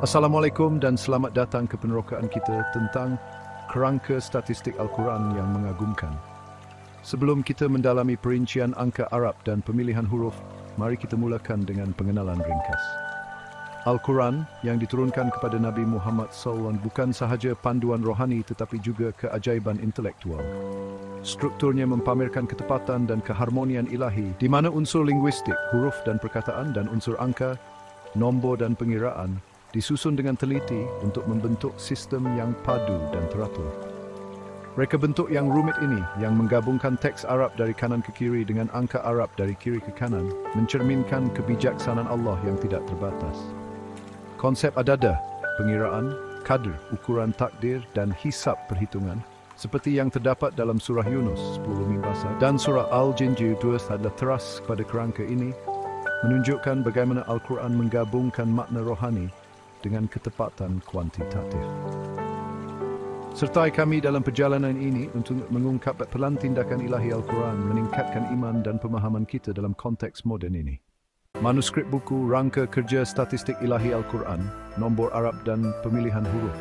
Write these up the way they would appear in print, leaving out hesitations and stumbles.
Assalamualaikum dan selamat datang ke penerokaan kita tentang kerangka statistik Al-Quran yang mengagumkan. Sebelum kita mendalami perincian angka Arab dan pemilihan huruf, mari kita mulakan dengan pengenalan ringkas. Al-Quran yang diturunkan kepada Nabi Muhammad SAW bukan sahaja panduan rohani tetapi juga keajaiban intelektual. Strukturnya mempamerkan ketepatan dan keharmonian ilahi di mana unsur linguistik, huruf dan perkataan dan unsur angka, nombor dan pengiraan disusun dengan teliti untuk membentuk sistem yang padu dan teratur. Reka bentuk yang rumit ini yang menggabungkan teks Arab dari kanan ke kiri dengan angka Arab dari kiri ke kanan mencerminkan kebijaksanaan Allah yang tidak terbatas. Konsep adadah, pengiraan, qadr, ukuran takdir dan hisab perhitungan seperti yang terdapat dalam surah Yunus 10 bahasa dan surah Al-Jin jilid 2 adalah teras kepada kerangka ini menunjukkan bagaimana Al-Quran menggabungkan makna rohani dengan ketepatan kuantitatif. Sertai kami dalam perjalanan ini untuk mengungkap pelan tindakan ilahi Al-Quran meningkatkan iman dan pemahaman kita dalam konteks moden ini. Manuskrip buku Rangka Kerja Statistik Ilahi Al-Quran, Nombor Arab dan Pemilihan Huruf.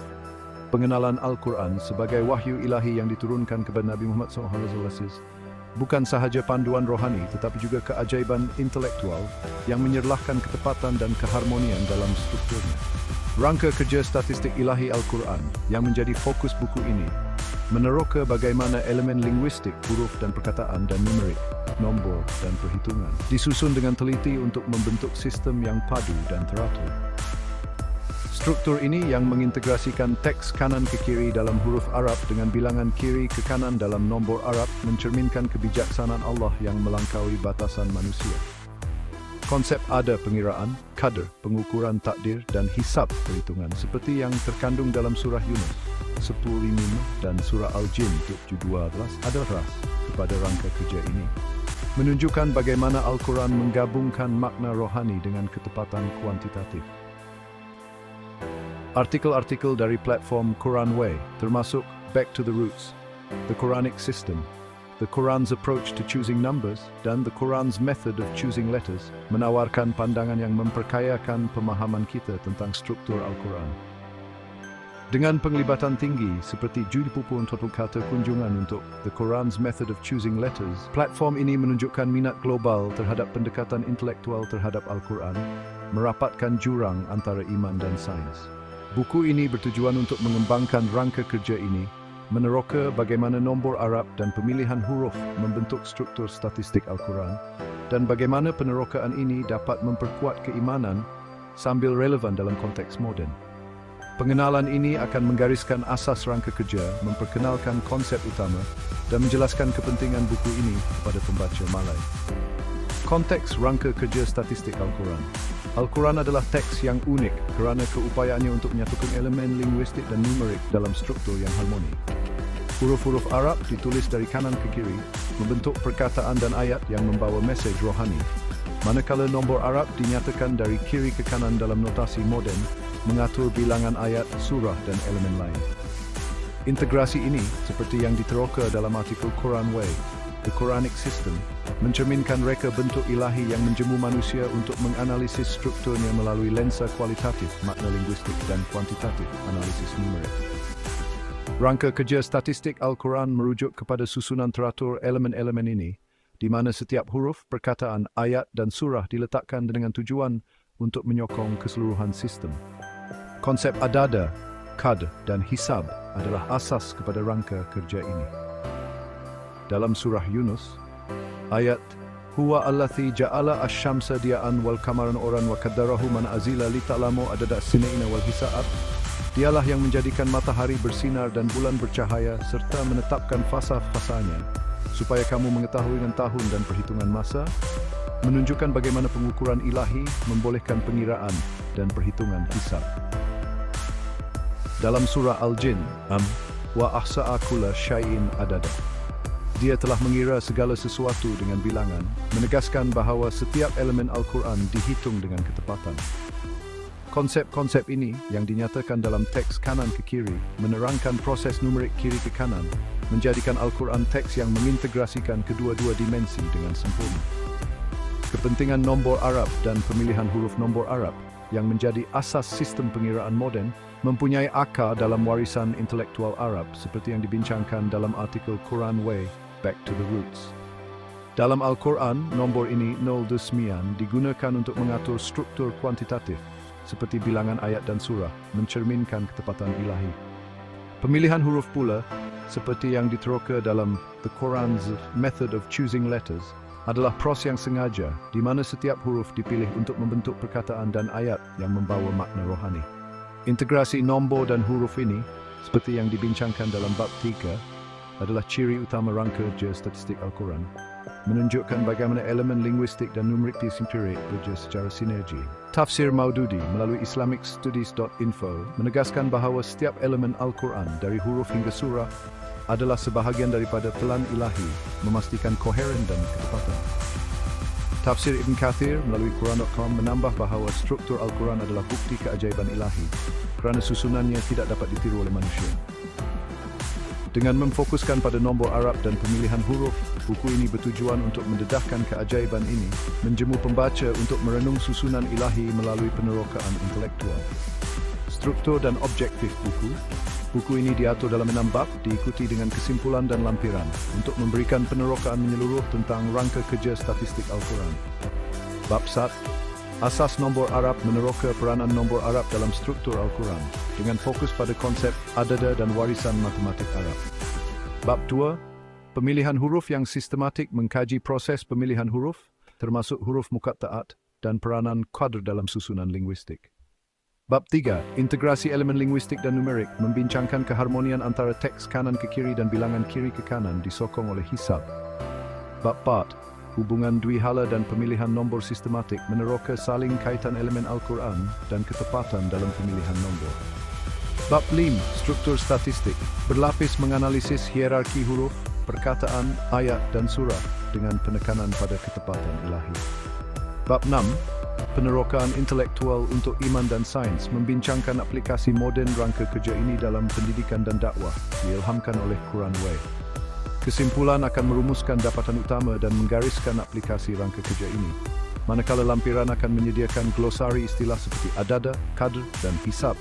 Pengenalan Al-Quran sebagai wahyu ilahi yang diturunkan kepada Nabi Muhammad SAW bukan sahaja panduan rohani tetapi juga keajaiban intelektual yang menyerlahkan ketepatan dan keharmonian dalam strukturnya. Rangka Kerja Statistik Ilahi Al-Quran yang menjadi fokus buku ini meneroka bagaimana elemen linguistik, huruf dan perkataan dan numerik, nombor dan perhitungan disusun dengan teliti untuk membentuk sistem yang padu dan teratur. Struktur ini yang mengintegrasikan teks kanan ke kiri dalam huruf Arab dengan bilangan kiri ke kanan dalam nombor Arab mencerminkan kebijaksanaan Allah yang melampaui batasan manusia. Konsep ada pengiraan, qadr, pengukuran takdir dan hisab perhitungan seperti yang terkandung dalam surah Yunus 10:5 dan surah Al-Jin 7:12 adalah ras kepada rangka kerja ini. Menunjukkan bagaimana Al-Quran menggabungkan makna rohani dengan ketepatan kuantitatif. Artikel-artikel dari platform Quranway termasuk Back to the Roots, The Quranic System, The Quran's Approach to Choosing Numbers, dan The Quran's Method of Choosing Letters menawarkan pandangan yang memperkayakan pemahaman kita tentang struktur Al-Quran. Dengan penglibatan tinggi seperti 70 kata kunjungan untuk The Quran's Method of Choosing Letters, platform ini menunjukkan minat global terhadap pendekatan intelektual terhadap Al-Quran, merapatkan jurang antara iman dan sains. Buku ini bertujuan untuk mengembangkan rangka kerja ini, meneroka bagaimana nombor Arab dan pemilihan huruf membentuk struktur statistik Al-Quran, dan bagaimana penerokaan ini dapat memperkuat keimanan sambil relevan dalam konteks moden. Pengenalan ini akan menggariskan asas rangka kerja, memperkenalkan konsep utama, dan menjelaskan kepentingan buku ini kepada pembaca Malay. Konteks rangka kerja statistik Al-Quran. Al-Quran adalah teks yang unik kerana keupayaannya untuk menyatukan elemen linguistik dan numerik dalam struktur yang harmoni. Huruf-huruf Arab ditulis dari kanan ke kiri, membentuk perkataan dan ayat yang membawa mesej rohani. Manakala nombor Arab dinyatakan dari kiri ke kanan dalam notasi moden, mengatur bilangan ayat, surah dan elemen lain. Integrasi ini, seperti yang diteroka dalam artikel Quranway, The Quranic System, mencerminkan reka bentuk ilahi yang menjemu manusia untuk menganalisis strukturnya melalui lensa kualitatif, makna linguistik dan kuantitatif, analisis numerik. Rangka kerja statistik Al-Quran merujuk kepada susunan teratur elemen-elemen ini, di mana setiap huruf, perkataan, ayat dan surah diletakkan dengan tujuan untuk menyokong keseluruhan sistem. Konsep adada, qadr dan hisab adalah asas kepada rangka kerja ini. Dalam surah Yunus, ayat Huwa allazi ja'ala asy-syamsa diya'an wal qamara nuran wa qaddarahu manazila li ta'lamu adada as-sinina wal hisab. Dialah yang menjadikan matahari bersinar dan bulan bercahaya serta menetapkan fasa-fasanya supaya kamu mengetahui dengan tahun dan perhitungan masa, menunjukkan bagaimana pengukuran ilahi membolehkan pengiraan dan perhitungan hisab. Dalam surah Al-Jin, wa ahsa'a kulla syai'in adada. Dia telah mengira segala sesuatu dengan bilangan, menegaskan bahawa setiap elemen Al-Quran dihitung dengan ketepatan. Konsep-konsep ini yang dinyatakan dalam teks kanan ke kiri menerangkan proses numerik kiri ke kanan, menjadikan Al-Quran teks yang mengintegrasikan kedua-dua dimensi dengan sempurna. Kepentingan nombor Arab dan pemilihan huruf nombor Arab yang menjadi asas sistem pengiraan moden, mempunyai akar dalam warisan intelektual Arab seperti yang dibincangkan dalam artikel Quran Way, Back to the Roots. Dalam Al-Quran, nombor ini 0 digunakan untuk mengatur struktur kuantitatif seperti bilangan ayat dan surah, mencerminkan ketepatan ilahi. Pemilihan huruf pula, seperti yang diteroka dalam The Quran's Method of Choosing Letters, adalah pros yang sengaja, di mana setiap huruf dipilih untuk membentuk perkataan dan ayat yang membawa makna rohani. Integrasi nombor dan huruf ini, seperti yang dibincangkan dalam bab 3, adalah ciri utama rangka geostatistik Al-Quran, menunjukkan bagaimana elemen linguistik dan numerik disimpirik bekerja secara sinergi. Tafsir Maududi melalui islamicstudies.info menegaskan bahawa setiap elemen Al-Quran dari huruf hingga surah adalah sebahagian daripada pelan ilahi, memastikan koheren dan ketepatan. Tafsir Ibn Kathir melalui Quran.com menambah bahawa struktur Al-Quran adalah bukti keajaiban ilahi kerana susunannya tidak dapat ditiru oleh manusia. Dengan memfokuskan pada nombor Arab dan pemilihan huruf, buku ini bertujuan untuk mendedahkan keajaiban ini, menjemu pembaca untuk merenung susunan ilahi melalui penerokaan intelektual. Struktur dan objektif buku ini diatur dalam 6 bab, diikuti dengan kesimpulan dan lampiran, untuk memberikan penerokaan menyeluruh tentang rangka kerja statistik Al-Quran. Bab 1, asas nombor Arab meneroka peranan nombor Arab dalam struktur Al-Quran, dengan fokus pada konsep adada dan warisan matematik Arab. Bab 2, pemilihan huruf yang sistematik mengkaji proses pemilihan huruf, termasuk huruf muqatta'at dan peranan qadr dalam susunan linguistik. Bab 3, integrasi elemen linguistik dan numerik, membincangkan keharmonian antara teks kanan ke kiri dan bilangan kiri ke kanan disokong oleh hisab. Bab 4, hubungan Dwihala dan pemilihan nombor sistematik meneroka saling kaitan elemen Al-Quran dan ketepatan dalam pemilihan nombor. Bab 5, struktur statistik, berlapis menganalisis hierarki huruf, perkataan, ayat dan surah dengan penekanan pada ketepatan ilahi. Bab 6, penerokaan intelektual untuk iman dan sains, membincangkan aplikasi moden rangka kerja ini dalam pendidikan dan dakwah, diilhamkan oleh Quran Way. Kesimpulan akan merumuskan dapatan utama dan menggariskan aplikasi rangka kerja ini, manakala lampiran akan menyediakan glosari istilah seperti adada, qadr dan hisab,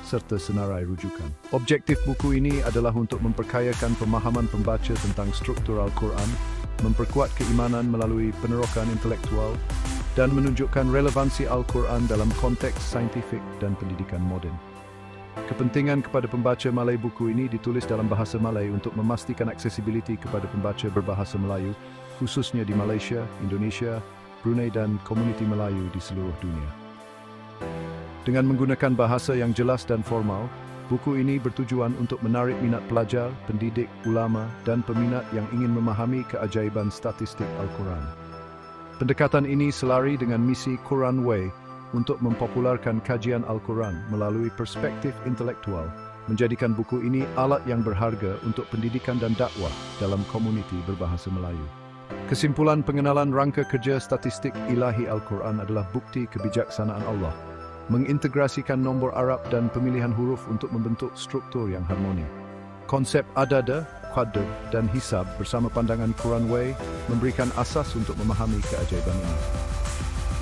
serta senarai rujukan. Objektif buku ini adalah untuk memperkayakan pemahaman pembaca tentang struktur Al-Quran, memperkuat keimanan melalui penerokaan intelektual, dan menunjukkan relevansi Al-Quran dalam konteks saintifik dan pendidikan moden. Kepentingan kepada pembaca Malay buku ini ditulis dalam bahasa Malay untuk memastikan aksesibiliti kepada pembaca berbahasa Melayu, khususnya di Malaysia, Indonesia, Brunei dan komuniti Melayu di seluruh dunia. Dengan menggunakan bahasa yang jelas dan formal, buku ini bertujuan untuk menarik minat pelajar, pendidik, ulama dan peminat yang ingin memahami keajaiban statistik Al-Quran. Pendekatan ini selari dengan misi Quran Way untuk mempopularkan kajian Al-Quran melalui perspektif intelektual, menjadikan buku ini alat yang berharga untuk pendidikan dan dakwah dalam komuniti berbahasa Melayu. Kesimpulan pengenalan rangka kerja statistik ilahi Al-Quran adalah bukti kebijaksanaan Allah, mengintegrasikan nombor Arab dan pemilihan huruf untuk membentuk struktur yang harmoni. Konsep adada, qadr dan hisab bersama pandangan Quran Way memberikan asas untuk memahami keajaiban ini.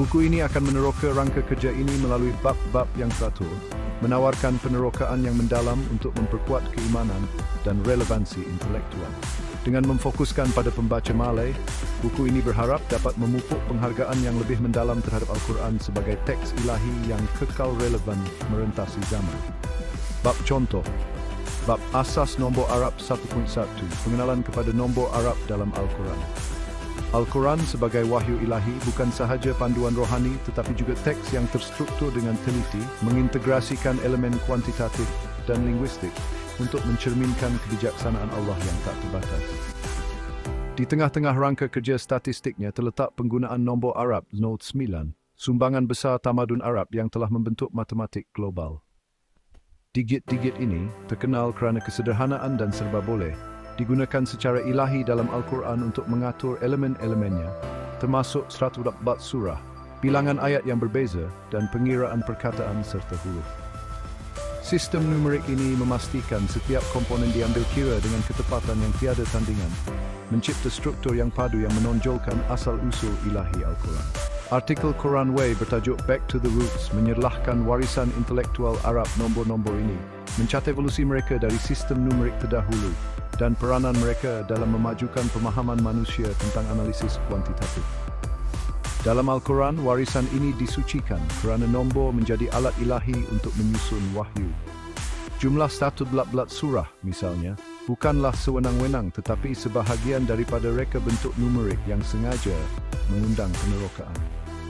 Buku ini akan meneroka rangka kerja ini melalui bab-bab yang teratur, menawarkan penerokaan yang mendalam untuk memperkuat keimanan dan relevansi intelektual. Dengan memfokuskan pada pembaca Malay, buku ini berharap dapat memupuk penghargaan yang lebih mendalam terhadap Al-Quran sebagai teks ilahi yang kekal relevan merentasi zaman. Bab contoh, bab asas nombor Arab 1.1, pengenalan kepada nombor Arab dalam Al-Quran. Al-Quran sebagai wahyu ilahi bukan sahaja panduan rohani tetapi juga teks yang terstruktur dengan teliti, mengintegrasikan elemen kuantitatif dan linguistik untuk mencerminkan kebijaksanaan Allah yang tak terbatas. Di tengah-tengah rangka kerja statistiknya terletak penggunaan nombor Arab 09, sumbangan besar tamadun Arab yang telah membentuk matematik global. Digit-digit ini terkenal kerana kesederhanaan dan serba boleh, digunakan secara ilahi dalam Al-Quran untuk mengatur elemen-elemennya, termasuk 114 surah, bilangan ayat yang berbeza, dan pengiraan perkataan serta huruf. Sistem numerik ini memastikan setiap komponen diambil kira dengan ketepatan yang tiada tandingan, mencipta struktur yang padu yang menonjolkan asal-usul ilahi Al-Quran. Artikel Quran Way bertajuk Back to the Roots menyerlahkan warisan intelektual Arab. Nombor-nombor ini mencatat evolusi mereka dari sistem numerik terdahulu dan peranan mereka dalam memajukan pemahaman manusia tentang analisis kuantitatif. Dalam Al-Quran, warisan ini disucikan kerana nombor menjadi alat ilahi untuk menyusun wahyu. Jumlah 114 surah, misalnya, bukanlah sewenang-wenang tetapi sebahagian daripada reka bentuk numerik yang sengaja mengundang penerokaan.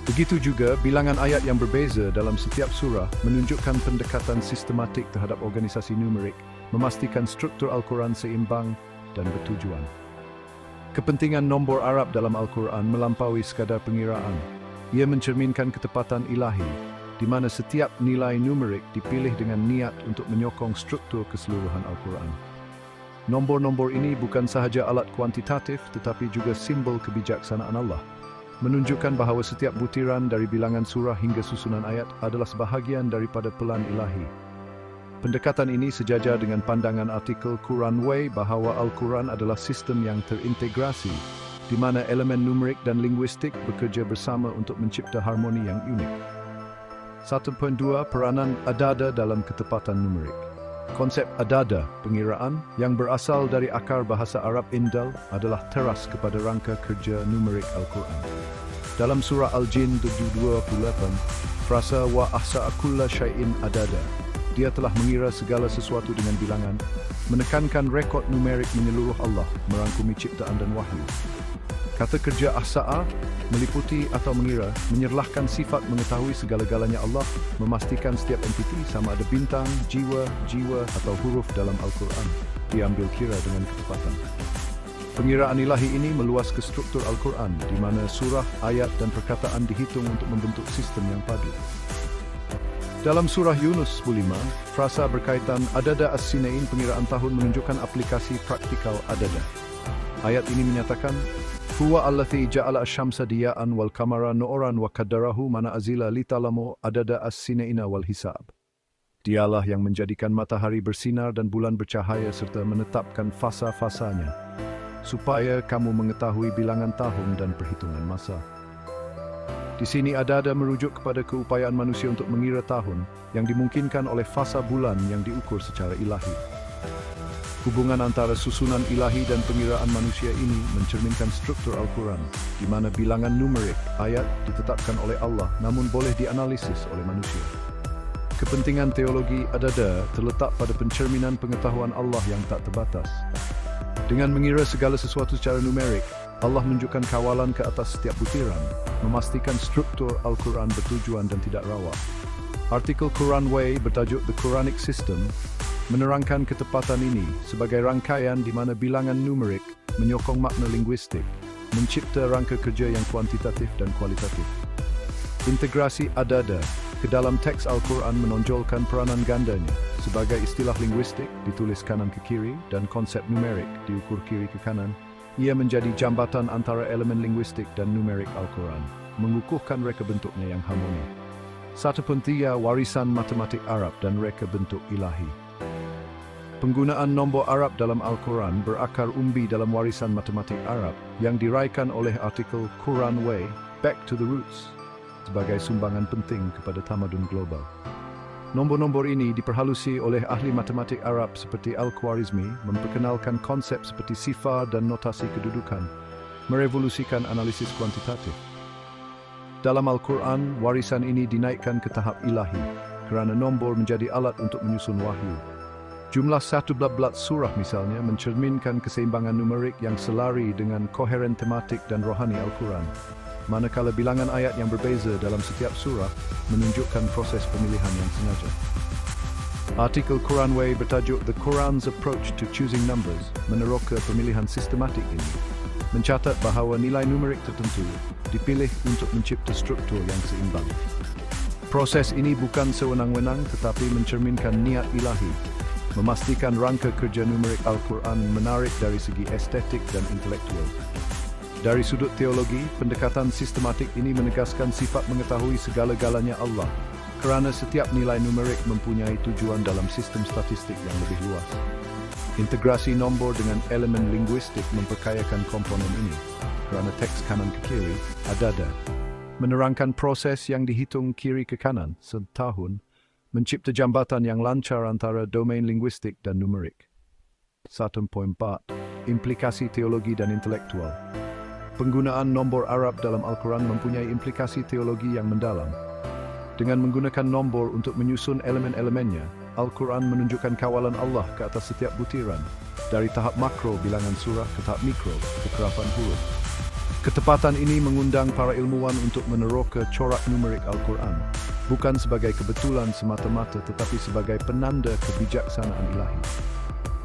Begitu juga, bilangan ayat yang berbeza dalam setiap surah menunjukkan pendekatan sistematik terhadap organisasi numerik, memastikan struktur Al-Quran seimbang dan bertujuan. Kepentingan nombor Arab dalam Al-Quran melampaui sekadar pengiraan. Ia mencerminkan ketepatan ilahi, di mana setiap nilai numerik dipilih dengan niat untuk menyokong struktur keseluruhan Al-Quran. Nombor-nombor ini bukan sahaja alat kuantitatif tetapi juga simbol kebijaksanaan Allah, menunjukkan bahawa setiap butiran dari bilangan surah hingga susunan ayat adalah sebahagian daripada pelan ilahi. Pendekatan ini sejajar dengan pandangan artikel Quran Way bahawa Al-Quran adalah sistem yang terintegrasi, di mana elemen numerik dan linguistik bekerja bersama untuk mencipta harmoni yang unik. 1.2 Peranan adada dalam ketepatan numerik. Konsep adada, pengiraan, yang berasal dari akar bahasa Arab indal adalah teras kepada rangka kerja numerik Al-Quran. Dalam surah Al-Jin 28, frasa wa ahsa'a kulla syai'in adada, dia telah mengira segala sesuatu dengan bilangan, menekankan rekod numerik menyeluruh Allah, merangkumi ciptaan dan wahyu. Kata kerja ahsa'a meliputi atau mengira, menyerlahkan sifat mengetahui segala-galanya Allah, memastikan setiap entiti sama ada bintang, jiwa atau huruf dalam Al-Quran diambil kira dengan ketepatan. Pengiraan ilahi ini meluas ke struktur Al-Quran, di mana surah, ayat dan perkataan dihitung untuk membentuk sistem yang padu. Dalam surah Yunus 15, frasa berkaitan adada as-sinain, pengiraan tahun, menunjukkan aplikasi praktikal adada. Ayat ini menyatakan, Huwa allazi ja'ala asy-syamsa diya'an wal qamara nu'ran wa qaddarahu manazila litalamu adada as-sinaina wal hisab. Dialah yang menjadikan matahari bersinar dan bulan bercahaya serta menetapkan fasa-fasanya, supaya kamu mengetahui bilangan tahun dan perhitungan masa. Di sini adada merujuk kepada keupayaan manusia untuk mengira tahun yang dimungkinkan oleh fasa bulan yang diukur secara ilahi. Hubungan antara susunan ilahi dan pengiraan manusia ini mencerminkan struktur Al-Quran, di mana bilangan numerik ayat ditetapkan oleh Allah namun boleh dianalisis oleh manusia. Kepentingan teologi adada terletak pada pencerminan pengetahuan Allah yang tak terbatas. Dengan mengira segala sesuatu secara numerik, Allah menunjukkan kawalan ke atas setiap butiran, memastikan struktur Al-Quran bertujuan dan tidak rawa. Artikel Quran Way bertajuk The Quranic System menerangkan ketepatan ini sebagai rangkaian di mana bilangan numerik menyokong makna linguistik, mencipta rangka kerja yang kuantitatif dan kualitatif. Integrasi adada ke dalam teks Al-Quran menonjolkan peranan gandanya sebagai istilah linguistik ditulis kanan ke kiri dan konsep numerik diukur kiri ke kanan. Ia menjadi jambatan antara elemen linguistik dan numerik Al-Quran, mengukuhkan reka bentuknya yang harmoni. 1.3 Warisan matematik Arab dan reka bentuk ilahi. Penggunaan nombor Arab dalam Al-Quran berakar umbi dalam warisan matematik Arab yang diraikan oleh artikel Quran Way, Back to the Roots, sebagai sumbangan penting kepada tamadun global. Nombor-nombor ini diperhalusi oleh ahli matematik Arab seperti Al-Khwarizmi, memperkenalkan konsep seperti sifar dan notasi kedudukan, merevolusikan analisis kuantitatif. Dalam Al-Quran, warisan ini dinaikkan ke tahap ilahi, kerana nombor menjadi alat untuk menyusun wahyu. Jumlah 114 surah misalnya mencerminkan keseimbangan numerik yang selari dengan koheren tematik dan rohani Al-Quran, manakala bilangan ayat yang berbeza dalam setiap surah menunjukkan proses pemilihan yang sengaja. Artikel Quran Way bertajuk The Quran's Approach to Choosing Numbers meneroka pemilihan sistematik ini, mencatat bahawa nilai numerik tertentu dipilih untuk mencipta struktur yang seimbang. Proses ini bukan sewenang-wenang tetapi mencerminkan niat ilahi, memastikan rangka kerja numerik Al-Quran menarik dari segi estetik dan intelektual. Dari sudut teologi, pendekatan sistematik ini menegaskan sifat mengetahui segala-galanya Allah, kerana setiap nilai numerik mempunyai tujuan dalam sistem statistik yang lebih luas. Integrasi nombor dengan elemen linguistik memperkayakan komponen ini, kerana teks kanan ke kiri, adada, menerangkan proses yang dihitung kiri ke kanan setahun, mencipta jambatan yang lancar antara domain linguistik dan numerik. 1.4. Implikasi teologi dan intelektual. Penggunaan nombor Arab dalam Al-Quran mempunyai implikasi teologi yang mendalam. Dengan menggunakan nombor untuk menyusun elemen-elemennya, Al-Quran menunjukkan kawalan Allah ke atas setiap butiran, dari tahap makro bilangan surah ke tahap mikro, kekerapan huruf. Ketepatan ini mengundang para ilmuwan untuk meneroka corak numerik Al-Quran, bukan sebagai kebetulan semata-mata tetapi sebagai penanda kebijaksanaan ilahi.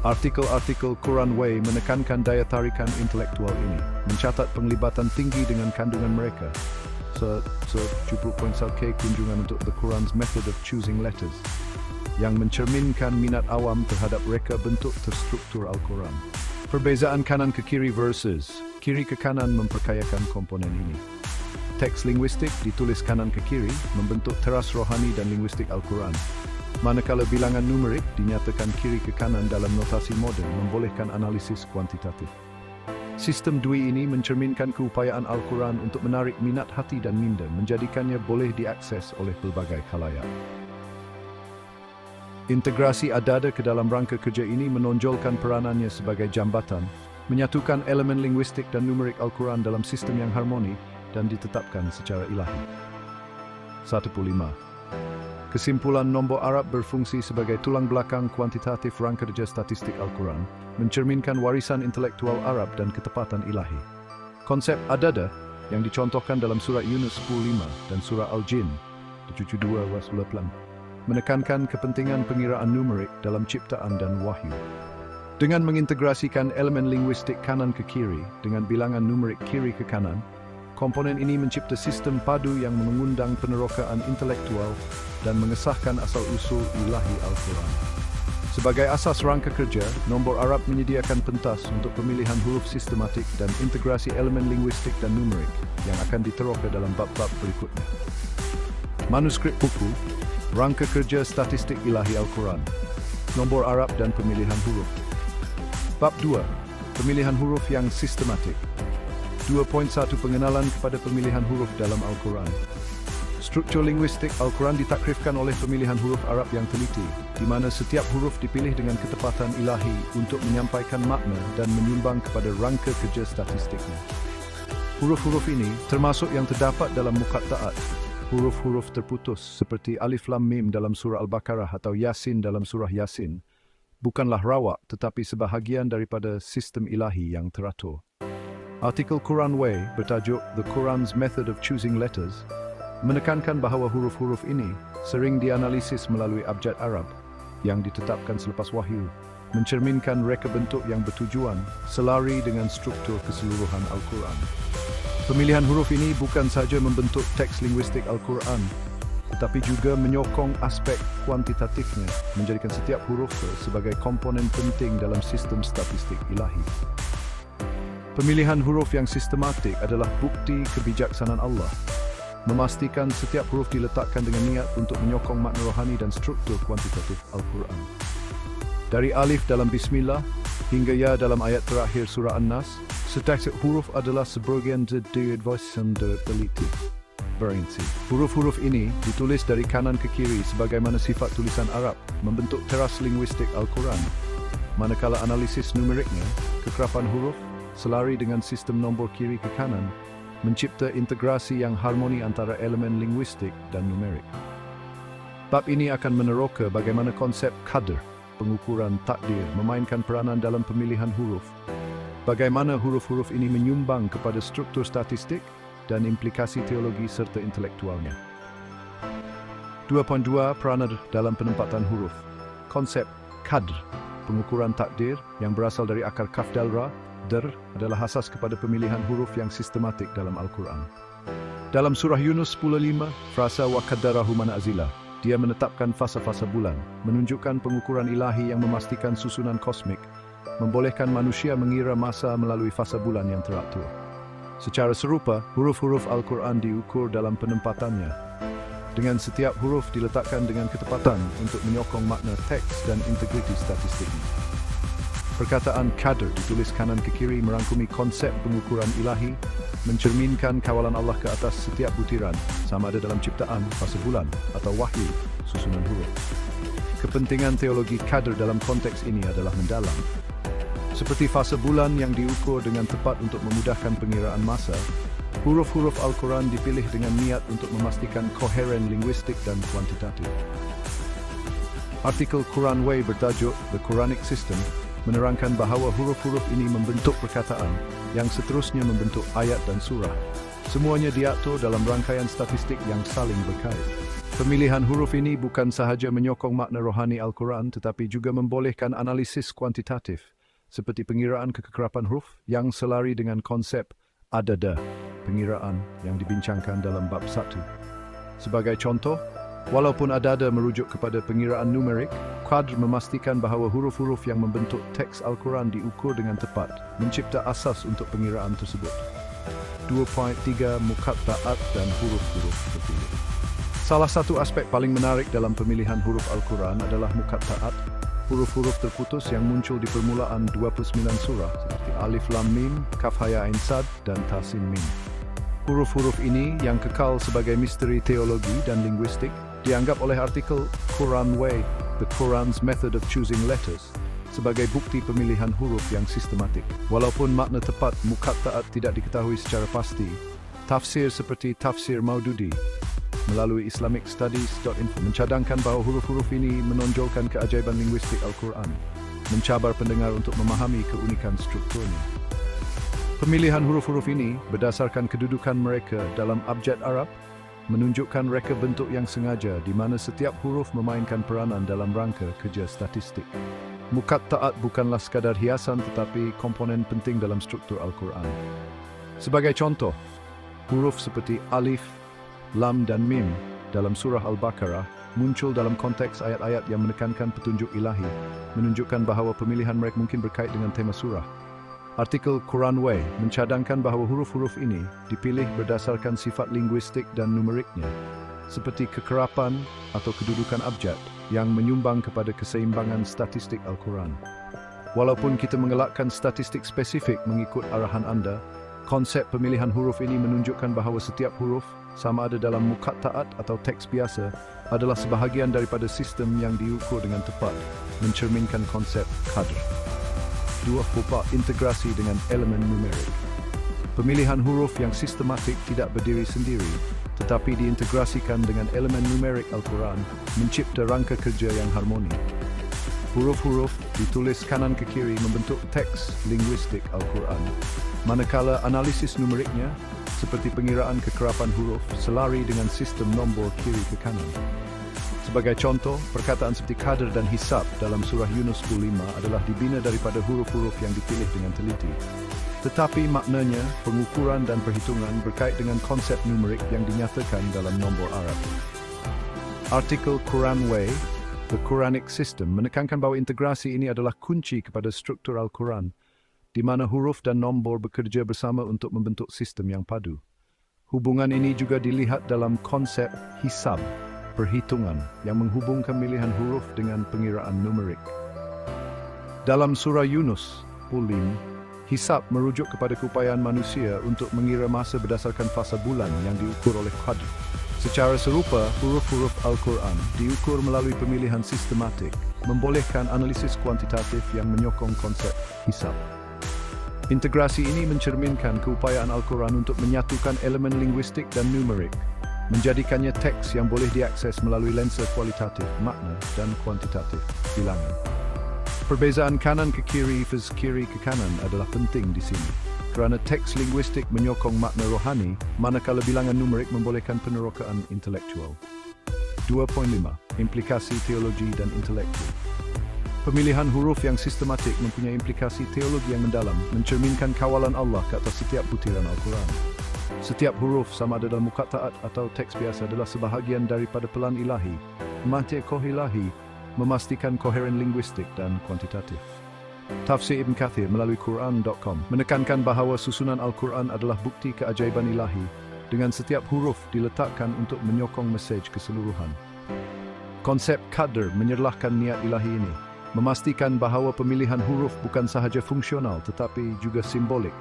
Artikel-artikel Quran Way menekankan daya tarikan intelektual ini, mencatat penglibatan tinggi dengan kandungan mereka. 70.1K kunjungan untuk The Quran's Method of Choosing Letters, yang mencerminkan minat awam terhadap reka bentuk terstruktur Al-Quran. Perbezaan kanan ke kiri versus kiri ke kanan memperkayakan komponen ini. Teks linguistik ditulis kanan ke kiri membentuk teras rohani dan linguistik Al-Quran. Manakala bilangan numerik dinyatakan kiri ke kanan dalam notasi modern membolehkan analisis kuantitatif. Sistem dui ini mencerminkan keupayaan Al-Quran untuk menarik minat hati dan minda, menjadikannya boleh diakses oleh pelbagai khalayak. Integrasi adada ke dalam rangka kerja ini menonjolkan peranannya sebagai jambatan, menyatukan elemen linguistik dan numerik Al-Quran dalam sistem yang harmoni dan ditetapkan secara ilahi. 1.5. Kesimpulan nombor Arab berfungsi sebagai tulang belakang kuantitatif rangka kerja statistik Al-Quran, mencerminkan warisan intelektual Arab dan ketepatan ilahi. Konsep adada yang dicontohkan dalam surah Yunus 10.5 dan surah Al-Jin 72:9 menekankan kepentingan pengiraan numerik dalam ciptaan dan wahyu. Dengan mengintegrasikan elemen linguistik kanan ke kiri dengan bilangan numerik kiri ke kanan, komponen ini mencipta sistem padu yang mengundang penerokaan intelektual dan mengesahkan asal-usul ilahi Al-Quran. Sebagai asas rangka kerja, nombor Arab menyediakan pentas untuk pemilihan huruf sistematik dan integrasi elemen linguistik dan numerik yang akan diteroka dalam bab-bab berikutnya. Manuskrip buku, Rangka Kerja Statistik Ilahi Al-Quran, Nombor Arab dan Pemilihan Huruf. Bab 2, Pemilihan Huruf yang Sistematik. 2.1 Pengenalan kepada pemilihan huruf dalam Al-Quran. Struktur linguistik Al-Quran ditakrifkan oleh pemilihan huruf Arab yang teliti, di mana setiap huruf dipilih dengan ketepatan ilahi untuk menyampaikan makna dan menyumbang kepada rangka kerja statistiknya. Huruf-huruf ini termasuk yang terdapat dalam muqatta'at, huruf-huruf terputus seperti Alif Lam Mim dalam surah Al-Baqarah atau Yasin dalam surah Yasin, bukanlah rawak tetapi sebahagian daripada sistem ilahi yang teratur. Artikel Quran Way bertajuk The Quran's Method of Choosing Letters menekankan bahawa huruf-huruf ini sering dianalisis melalui abjad Arab yang ditetapkan selepas wahyu, mencerminkan reka bentuk yang bertujuan selari dengan struktur keseluruhan Al-Quran. Pemilihan huruf ini bukan sahaja membentuk teks linguistik Al-Quran, tetapi juga menyokong aspek kuantitatifnya, menjadikan setiap huruf sebagai komponen penting dalam sistem statistik ilahi. Pemilihan huruf yang sistematik adalah bukti kebijaksanaan Allah, memastikan setiap huruf diletakkan dengan niat untuk menyokong makna rohani dan struktur kuantitatif Al-Quran. Dari alif dalam Bismillah hingga ya dalam ayat terakhir surah An-Nas, setiap huruf adalah sebagian dari voice teliti. Variancy. Huruf-huruf ini ditulis dari kanan ke kiri sebagaimana sifat tulisan Arab, membentuk teras linguistik Al-Quran. Manakala analisis numeriknya, kekerapan huruf selari dengan sistem nombor kiri ke kanan, mencipta integrasi yang harmoni antara elemen linguistik dan numerik. Bab ini akan meneroka bagaimana konsep qadr, pengukuran takdir, memainkan peranan dalam pemilihan huruf, bagaimana huruf-huruf ini menyumbang kepada struktur statistik dan implikasi teologi serta intelektualnya. 2.2 Peranan dalam penempatan huruf. Konsep qadr, pengukuran takdir yang berasal dari akar kaf dal ra, adalah asas kepada pemilihan huruf yang sistematik dalam Al-Quran. Dalam surah Yunus 10.5, frasa wa qaddarahu manazila, dia menetapkan fasa-fasa bulan, menunjukkan pengukuran ilahi yang memastikan susunan kosmik, membolehkan manusia mengira masa melalui fasa bulan yang teratur. Secara serupa, huruf-huruf Al-Quran diukur dalam penempatannya, dengan setiap huruf diletakkan dengan ketepatan untuk menyokong makna teks dan integriti statistiknya. Perkataan qadr ditulis kanan ke kiri merangkumi konsep pengukuran ilahi, mencerminkan kawalan Allah ke atas setiap butiran, sama ada dalam ciptaan, fasa bulan, atau wahyu, susunan huruf. Kepentingan teologi qadr dalam konteks ini adalah mendalam. Seperti fasa bulan yang diukur dengan tepat untuk memudahkan pengiraan masa, huruf-huruf Al-Quran dipilih dengan niat untuk memastikan koheren linguistik dan kuantitatif. Artikel Quran Way bertajuk The Quranic System menerangkan bahawa huruf-huruf ini membentuk perkataan yang seterusnya membentuk ayat dan surah. Semuanya diatur dalam rangkaian statistik yang saling berkait. Pemilihan huruf ini bukan sahaja menyokong makna rohani Al-Quran tetapi juga membolehkan analisis kuantitatif seperti pengiraan kekerapan huruf yang selari dengan konsep adada, pengiraan yang dibincangkan dalam bab 1. Sebagai contoh, walaupun adada merujuk kepada pengiraan numerik, qadr memastikan bahawa huruf-huruf yang membentuk teks Al-Quran diukur dengan tepat, mencipta asas untuk pengiraan tersebut. 2.3 Muqatta'at dan huruf-huruf terpilih. Salah satu aspek paling menarik dalam pemilihan huruf Al-Quran adalah Muqatta'at, huruf-huruf terputus yang muncul di permulaan 29 surah seperti Alif Lam Mim, Kaf Ha Ya Ain Sad, dan Ta Sin Mim. Huruf-huruf ini yang kekal sebagai misteri teologi dan linguistik dianggap oleh artikel Quran Way, The Quran's Method of Choosing Letters, sebagai bukti pemilihan huruf yang sistematik. Walaupun makna tepat Muqatta'at tidak diketahui secara pasti, tafsir seperti Tafsir Maududi melalui islamicstudies.info mencadangkan bahawa huruf-huruf ini menonjolkan keajaiban linguistik Al-Quran, mencabar pendengar untuk memahami keunikan strukturnya. Pemilihan huruf-huruf ini berdasarkan kedudukan mereka dalam abjad Arab menunjukkan reka bentuk yang sengaja di mana setiap huruf memainkan peranan dalam rangka kerja statistik. Muqatta'at bukanlah sekadar hiasan tetapi komponen penting dalam struktur Al-Quran. Sebagai contoh, huruf seperti Alif, Lam dan Mim dalam surah Al-Baqarah muncul dalam konteks ayat-ayat yang menekankan petunjuk ilahi, menunjukkan bahawa pemilihan mereka mungkin berkait dengan tema surah. Artikel Quran Way mencadangkan bahawa huruf-huruf ini dipilih berdasarkan sifat linguistik dan numeriknya, seperti kekerapan atau kedudukan abjad yang menyumbang kepada keseimbangan statistik Al-Quran. Walaupun kita mengelakkan statistik spesifik mengikut arahan anda, konsep pemilihan huruf ini menunjukkan bahawa setiap huruf, sama ada dalam Muqatta'at atau teks biasa, adalah sebahagian daripada sistem yang diukur dengan tepat, mencerminkan konsep qadr. 2. Integrasi dengan elemen numerik. Pemilihan huruf yang sistematik tidak berdiri sendiri, tetapi diintegrasikan dengan elemen numerik Al-Quran, mencipta rangka kerja yang harmoni. Huruf-huruf ditulis kanan ke kiri membentuk teks linguistik Al-Quran, manakala analisis numeriknya, seperti pengiraan kekerapan huruf, selari dengan sistem nombor kiri ke kanan. Sebagai contoh, perkataan seperti qadr dan hisab dalam surah Yunus 15 adalah dibina daripada huruf-huruf yang dipilih dengan teliti. Tetapi maknanya, pengukuran dan perhitungan berkait dengan konsep numerik yang dinyatakan dalam nombor Arab. Artikel Quran Way, The Quranic System menekankan bahawa integrasi ini adalah kunci kepada struktur Al-Quran, di mana huruf dan nombor bekerja bersama untuk membentuk sistem yang padu. Hubungan ini juga dilihat dalam konsep hisab, perhitungan yang menghubungkan pemilihan huruf dengan pengiraan numerik. Dalam surah Yunus 15, hisab merujuk kepada keupayaan manusia untuk mengira masa berdasarkan fasa bulan yang diukur oleh qadr. Secara serupa, huruf-huruf Al-Quran diukur melalui pemilihan sistematik, membolehkan analisis kuantitatif yang menyokong konsep hisab. Integrasi ini mencerminkan keupayaan Al-Quran untuk menyatukan elemen linguistik dan numerik, menjadikannya teks yang boleh diakses melalui lensa kualitatif, makna dan kuantitatif, bilangan. Perbezaan kanan ke kiri versus kiri ke kanan adalah penting di sini, kerana teks linguistik menyokong makna rohani, manakala bilangan numerik membolehkan penerokaan intelektual. 2.5 Implikasi teologi dan intelektual. Pemilihan huruf yang sistematik mempunyai implikasi teologi yang mendalam, mencerminkan kawalan Allah ke atas setiap butiran Al-Quran. Setiap huruf, sama ada dalam Muqatta'at atau teks biasa, adalah sebahagian daripada pelan ilahi, mantiq ilahi, memastikan koheren linguistik dan kuantitatif. Tafsir Ibn Kathir melalui Quran.com menekankan bahawa susunan Al-Quran adalah bukti keajaiban ilahi, dengan setiap huruf diletakkan untuk menyokong mesej keseluruhan. Konsep qadr menyerlahkan niat ilahi ini, memastikan bahawa pemilihan huruf bukan sahaja fungsional tetapi juga simbolik,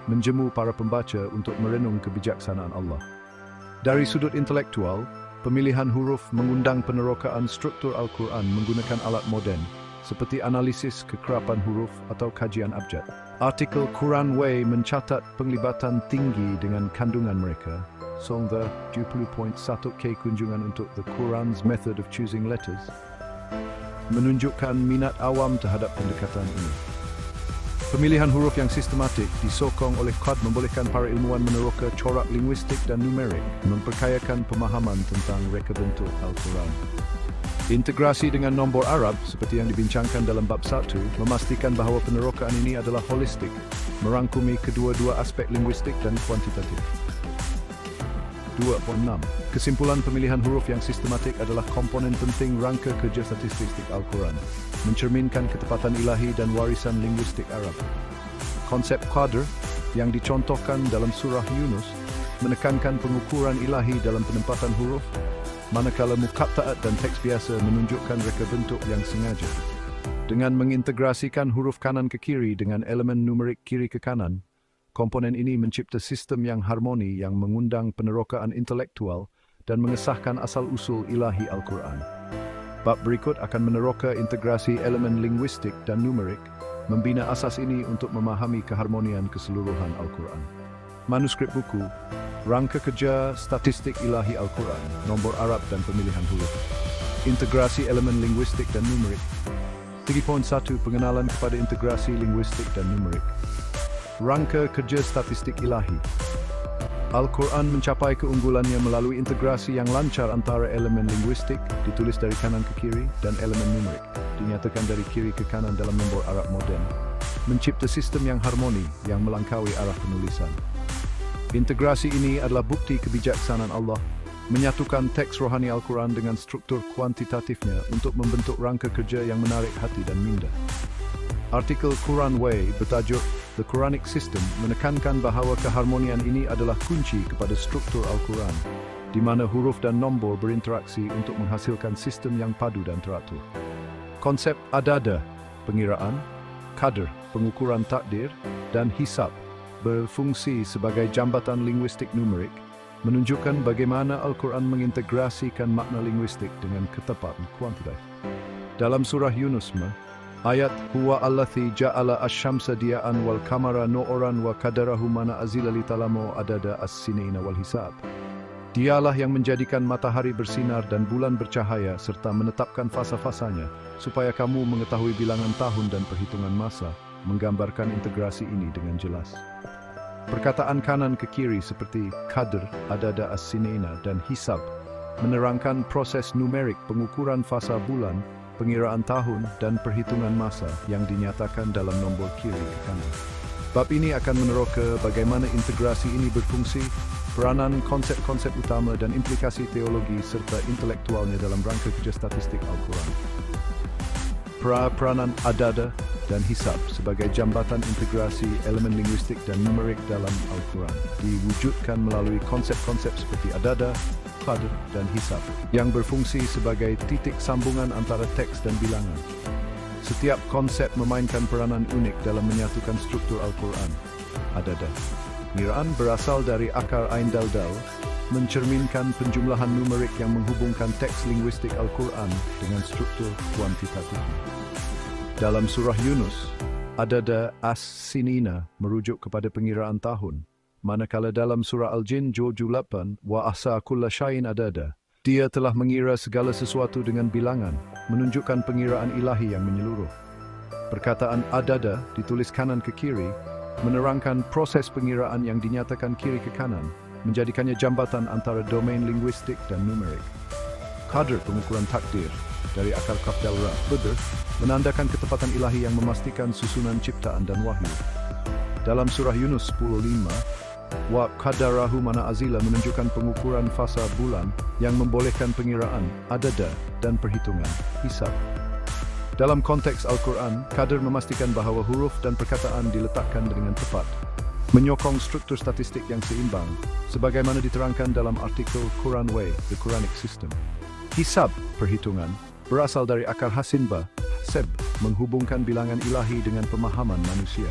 menjemu para pembaca untuk merenung kebijaksanaan Allah. Dari sudut intelektual, pemilihan huruf mengundang penerokaan struktur Al-Quran menggunakan alat moden, seperti analisis kekerapan huruf atau kajian abjad. Artikel Quran Way mencatat penglibatan tinggi dengan kandungan mereka. Songda 70.1K kunjungan untuk The Quran's Method of Choosing Letters menunjukkan minat awam terhadap pendekatan ini. Pemilihan huruf yang sistematik disokong oleh Qad membolehkan para ilmuwan meneroka corak linguistik dan numerik, memperkayakan pemahaman tentang reka bentuk Al-Quran. Integrasi dengan nombor Arab, seperti yang dibincangkan dalam bab 1, memastikan bahawa penerokaan ini adalah holistik, merangkumi kedua-dua aspek linguistik dan kuantitatif. 2.6. Kesimpulan pemilihan huruf yang sistematik adalah komponen penting rangka kerja statistik Al-Quran, mencerminkan ketepatan ilahi dan warisan linguistik Arab. Konsep qadr yang dicontohkan dalam surah Yunus menekankan pengukuran ilahi dalam penempatan huruf, manakala muqatta'at dan teks biasa menunjukkan reka bentuk yang sengaja. Dengan mengintegrasikan huruf kanan ke kiri dengan elemen numerik kiri ke kanan, komponen ini mencipta sistem yang harmoni yang mengundang penerokaan intelektual dan mengesahkan asal-usul ilahi Al-Quran. Bab berikut akan meneroka integrasi elemen linguistik dan numerik, membina asas ini untuk memahami keharmonian keseluruhan Al-Quran. Manuskrip buku, Rangka Kerja Statistik Ilahi Al-Quran, Nombor Arab dan Pemilihan Huruf. Integrasi elemen linguistik dan numerik. 3.1 Pengenalan kepada integrasi linguistik dan numerik. Rangka Kerja Statistik Ilahi. Al-Quran mencapai keunggulannya melalui integrasi yang lancar antara elemen linguistik, ditulis dari kanan ke kiri, dan elemen numerik, dinyatakan dari kiri ke kanan dalam nombor Arab moden, mencipta sistem yang harmoni yang melangkaui arah penulisan. Integrasi ini adalah bukti kebijaksanaan Allah, menyatukan teks rohani Al-Quran dengan struktur kuantitatifnya untuk membentuk rangka kerja yang menarik hati dan minda. Artikel Quran Way bertajuk The Quranic System menekankan bahawa keharmonian ini adalah kunci kepada struktur Al-Quran, di mana huruf dan nombor berinteraksi untuk menghasilkan sistem yang padu dan teratur. Konsep adada, pengiraan, qadr, pengukuran takdir, dan hisab, berfungsi sebagai jambatan linguistik numerik, menunjukkan bagaimana Al-Quran mengintegrasikan makna linguistik dengan ketepatan kuantitatif. Dalam surah Yunus, ayat huwa allazi ja'ala asy-syamsa diya'an wal qamara nu'ran wa qadarahu manazila litalamu adada as-sinina wal hisab. Dialah yang menjadikan matahari bersinar dan bulan bercahaya serta menetapkan fasa-fasanya supaya kamu mengetahui bilangan tahun dan perhitungan masa, menggambarkan integrasi ini dengan jelas. Perkataan kanan ke kiri seperti qadr, adada as-sinina dan hisab menerangkan proses numerik pengukuran fasa bulan, pengiraan tahun, dan perhitungan masa yang dinyatakan dalam nombor kiri ke kanan. Bab ini akan meneroka bagaimana integrasi ini berfungsi, peranan konsep-konsep utama dan implikasi teologi serta intelektualnya dalam rangka kerja statistik Al-Quran. Peranan adada dan hisab sebagai jambatan integrasi elemen linguistik dan numerik dalam Al-Quran diwujudkan melalui konsep-konsep seperti adada, qadr, dan hisab yang berfungsi sebagai titik sambungan antara teks dan bilangan. Setiap konsep memainkan peranan unik dalam menyatukan struktur Al-Quran. Adada. Pengiraan berasal dari akar Ain Dal-Dal, mencerminkan penjumlahan numerik yang menghubungkan teks linguistik Al-Quran dengan struktur kuantitatif. Dalam surah Yunus, adada as-sinina merujuk kepada pengiraan tahun, manakala dalam surah Al-Jin 78, wa ahsa kulla syai'in adada, dia telah mengira segala sesuatu dengan bilangan, menunjukkan pengiraan ilahi yang menyeluruh. Perkataan adada ditulis kanan ke kiri, menerangkan proses pengiraan yang dinyatakan kiri ke kanan, menjadikannya jambatan antara domain linguistik dan numerik. Qadr, pengukuran takdir, dari akar kaf dal ra, qadr, menandakan ketepatan ilahi yang memastikan susunan ciptaan dan wahyu. Dalam surah Yunus 10:5, wa qadarahu manazila menunjukkan pengukuran fasa bulan yang membolehkan pengiraan, adada, dan perhitungan, hisab. Dalam konteks Al-Quran, qadr memastikan bahawa huruf dan perkataan diletakkan dengan tepat, menyokong struktur statistik yang seimbang, sebagaimana diterangkan dalam artikel Quran Way, The Quranic System. Hisab, perhitungan, berasal dari akar hasinba, seb, menghubungkan bilangan ilahi dengan pemahaman manusia.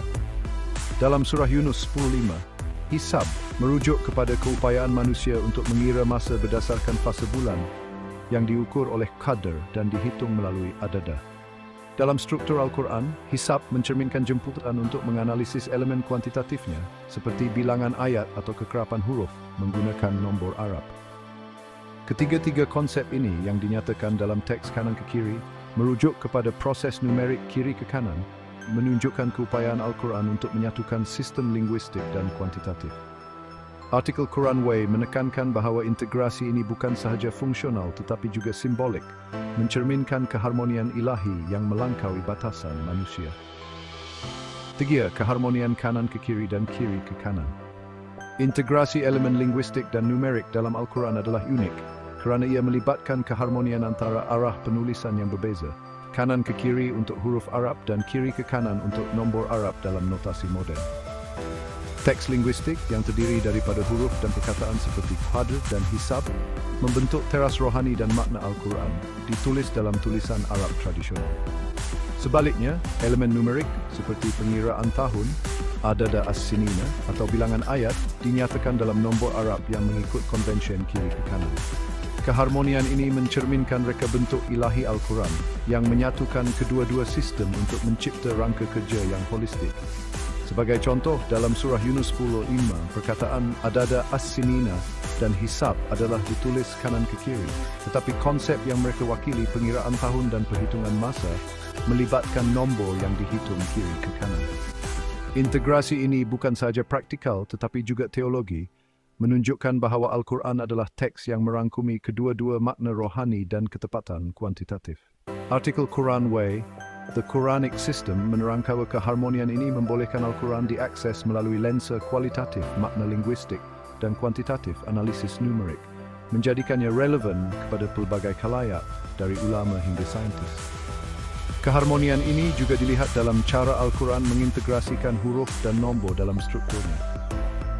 Dalam surah Yunus 10:5, hisab merujuk kepada keupayaan manusia untuk mengira masa berdasarkan fasa bulan yang diukur oleh qadar dan dihitung melalui adadah. Dalam struktur Al-Quran, hisab mencerminkan jemputan untuk menganalisis elemen kuantitatifnya seperti bilangan ayat atau kekerapan huruf menggunakan nombor Arab. Ketiga-tiga konsep ini yang dinyatakan dalam teks kanan ke kiri merujuk kepada proses numerik kiri ke kanan, menunjukkan keupayaan Al-Quran untuk menyatukan sistem linguistik dan kuantitatif. Artikel Quran Way menekankan bahawa integrasi ini bukan sahaja fungsional tetapi juga simbolik, mencerminkan keharmonian ilahi yang melangkaui batasan manusia. 3. Keharmonian kanan ke kiri dan kiri ke kanan. Integrasi elemen linguistik dan numerik dalam Al-Quran adalah unik kerana ia melibatkan keharmonian antara arah penulisan yang berbeza, kanan ke kiri untuk huruf Arab dan kiri ke kanan untuk nombor Arab dalam notasi moden. Teks linguistik yang terdiri daripada huruf dan perkataan seperti qadr dan hisab membentuk teras rohani dan makna Al-Quran, ditulis dalam tulisan Arab tradisional. Sebaliknya, elemen numerik seperti pengiraan tahun, adadah as-sinina atau bilangan ayat dinyatakan dalam nombor Arab yang mengikut konvensyen kiri ke kanan. Keharmonian ini mencerminkan reka bentuk ilahi Al-Quran yang menyatukan kedua-dua sistem untuk mencipta rangka kerja yang holistik. Sebagai contoh, dalam surah Yunus 10:5, perkataan adadah as-sinina dan hisab adalah ditulis kanan ke kiri, tetapi konsep yang mereka wakili pengiraan tahun dan perhitungan masa melibatkan nombor yang dihitung kiri ke kanan. Integrasi ini bukan sahaja praktikal tetapi juga teologi, menunjukkan bahawa Al-Quran adalah teks yang merangkumi kedua-dua makna rohani dan ketepatan kuantitatif. Artikel Quran Way, The Quranic System menerangkan keharmonian ini membolehkan Al-Quran diakses melalui lensa kualitatif makna linguistik dan kuantitatif analisis numerik, menjadikannya relevan kepada pelbagai khalayak dari ulama hingga saintis. Keharmonian ini juga dilihat dalam cara Al-Quran mengintegrasikan huruf dan nombor dalam strukturnya.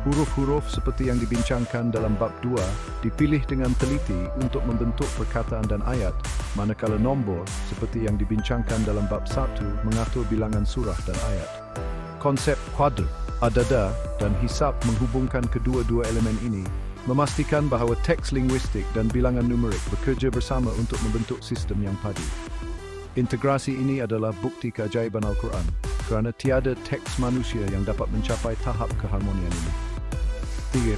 Huruf-huruf seperti yang dibincangkan dalam bab 2 dipilih dengan teliti untuk membentuk perkataan dan ayat, manakala nombor seperti yang dibincangkan dalam bab 1 mengatur bilangan surah dan ayat. Konsep qadr, adadah dan hisab menghubungkan kedua-dua elemen ini, memastikan bahawa teks linguistik dan bilangan numerik bekerja bersama untuk membentuk sistem yang padu. Integrasi ini adalah bukti keajaiban Al-Quran, kerana tiada teks manusia yang dapat mencapai tahap keharmonian ini. 3.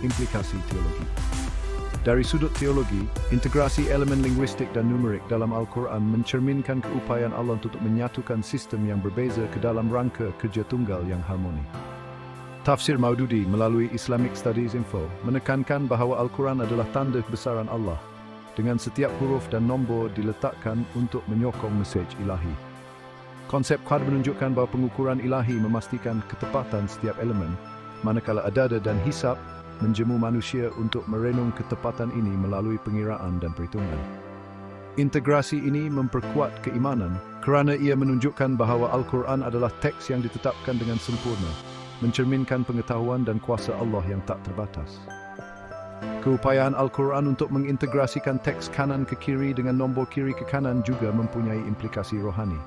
Implikasi teologi. Dari sudut teologi, integrasi elemen linguistik dan numerik dalam Al-Quran mencerminkan keupayaan Allah untuk menyatukan sistem yang berbeza ke dalam rangka kerja tunggal yang harmoni. Tafsir Maududi melalui Islamic Studies Info menekankan bahawa Al-Quran adalah tanda kebesaran Allah, dengan setiap huruf dan nombor diletakkan untuk menyokong mesej ilahi. Konsep qadr menunjukkan bahawa pengukuran ilahi memastikan ketepatan setiap elemen, manakala adadah dan hisab menjemu manusia untuk merenung ketepatan ini melalui pengiraan dan perhitungan. Integrasi ini memperkuat keimanan kerana ia menunjukkan bahawa Al-Quran adalah teks yang ditetapkan dengan sempurna, mencerminkan pengetahuan dan kuasa Allah yang tak terbatas. Keupayaan Al-Quran untuk mengintegrasikan teks kanan ke kiri dengan nombor kiri ke kanan juga mempunyai implikasi rohani.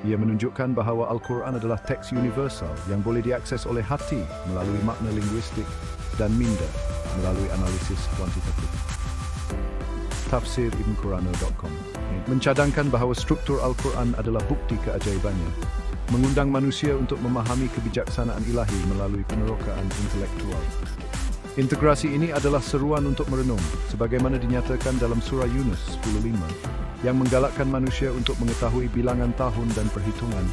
Ia menunjukkan bahawa Al-Quran adalah teks universal yang boleh diakses oleh hati melalui makna linguistik dan minda melalui analisis kuantitatif. Tafsir ibnqurano.com mencadangkan bahawa struktur Al-Quran adalah bukti keajaibannya, mengundang manusia untuk memahami kebijaksanaan ilahi melalui penerokaan intelektual. Integrasi ini adalah seruan untuk merenung, sebagaimana dinyatakan dalam surah Yunus 10:5, yang menggalakkan manusia untuk mengetahui bilangan tahun dan perhitungan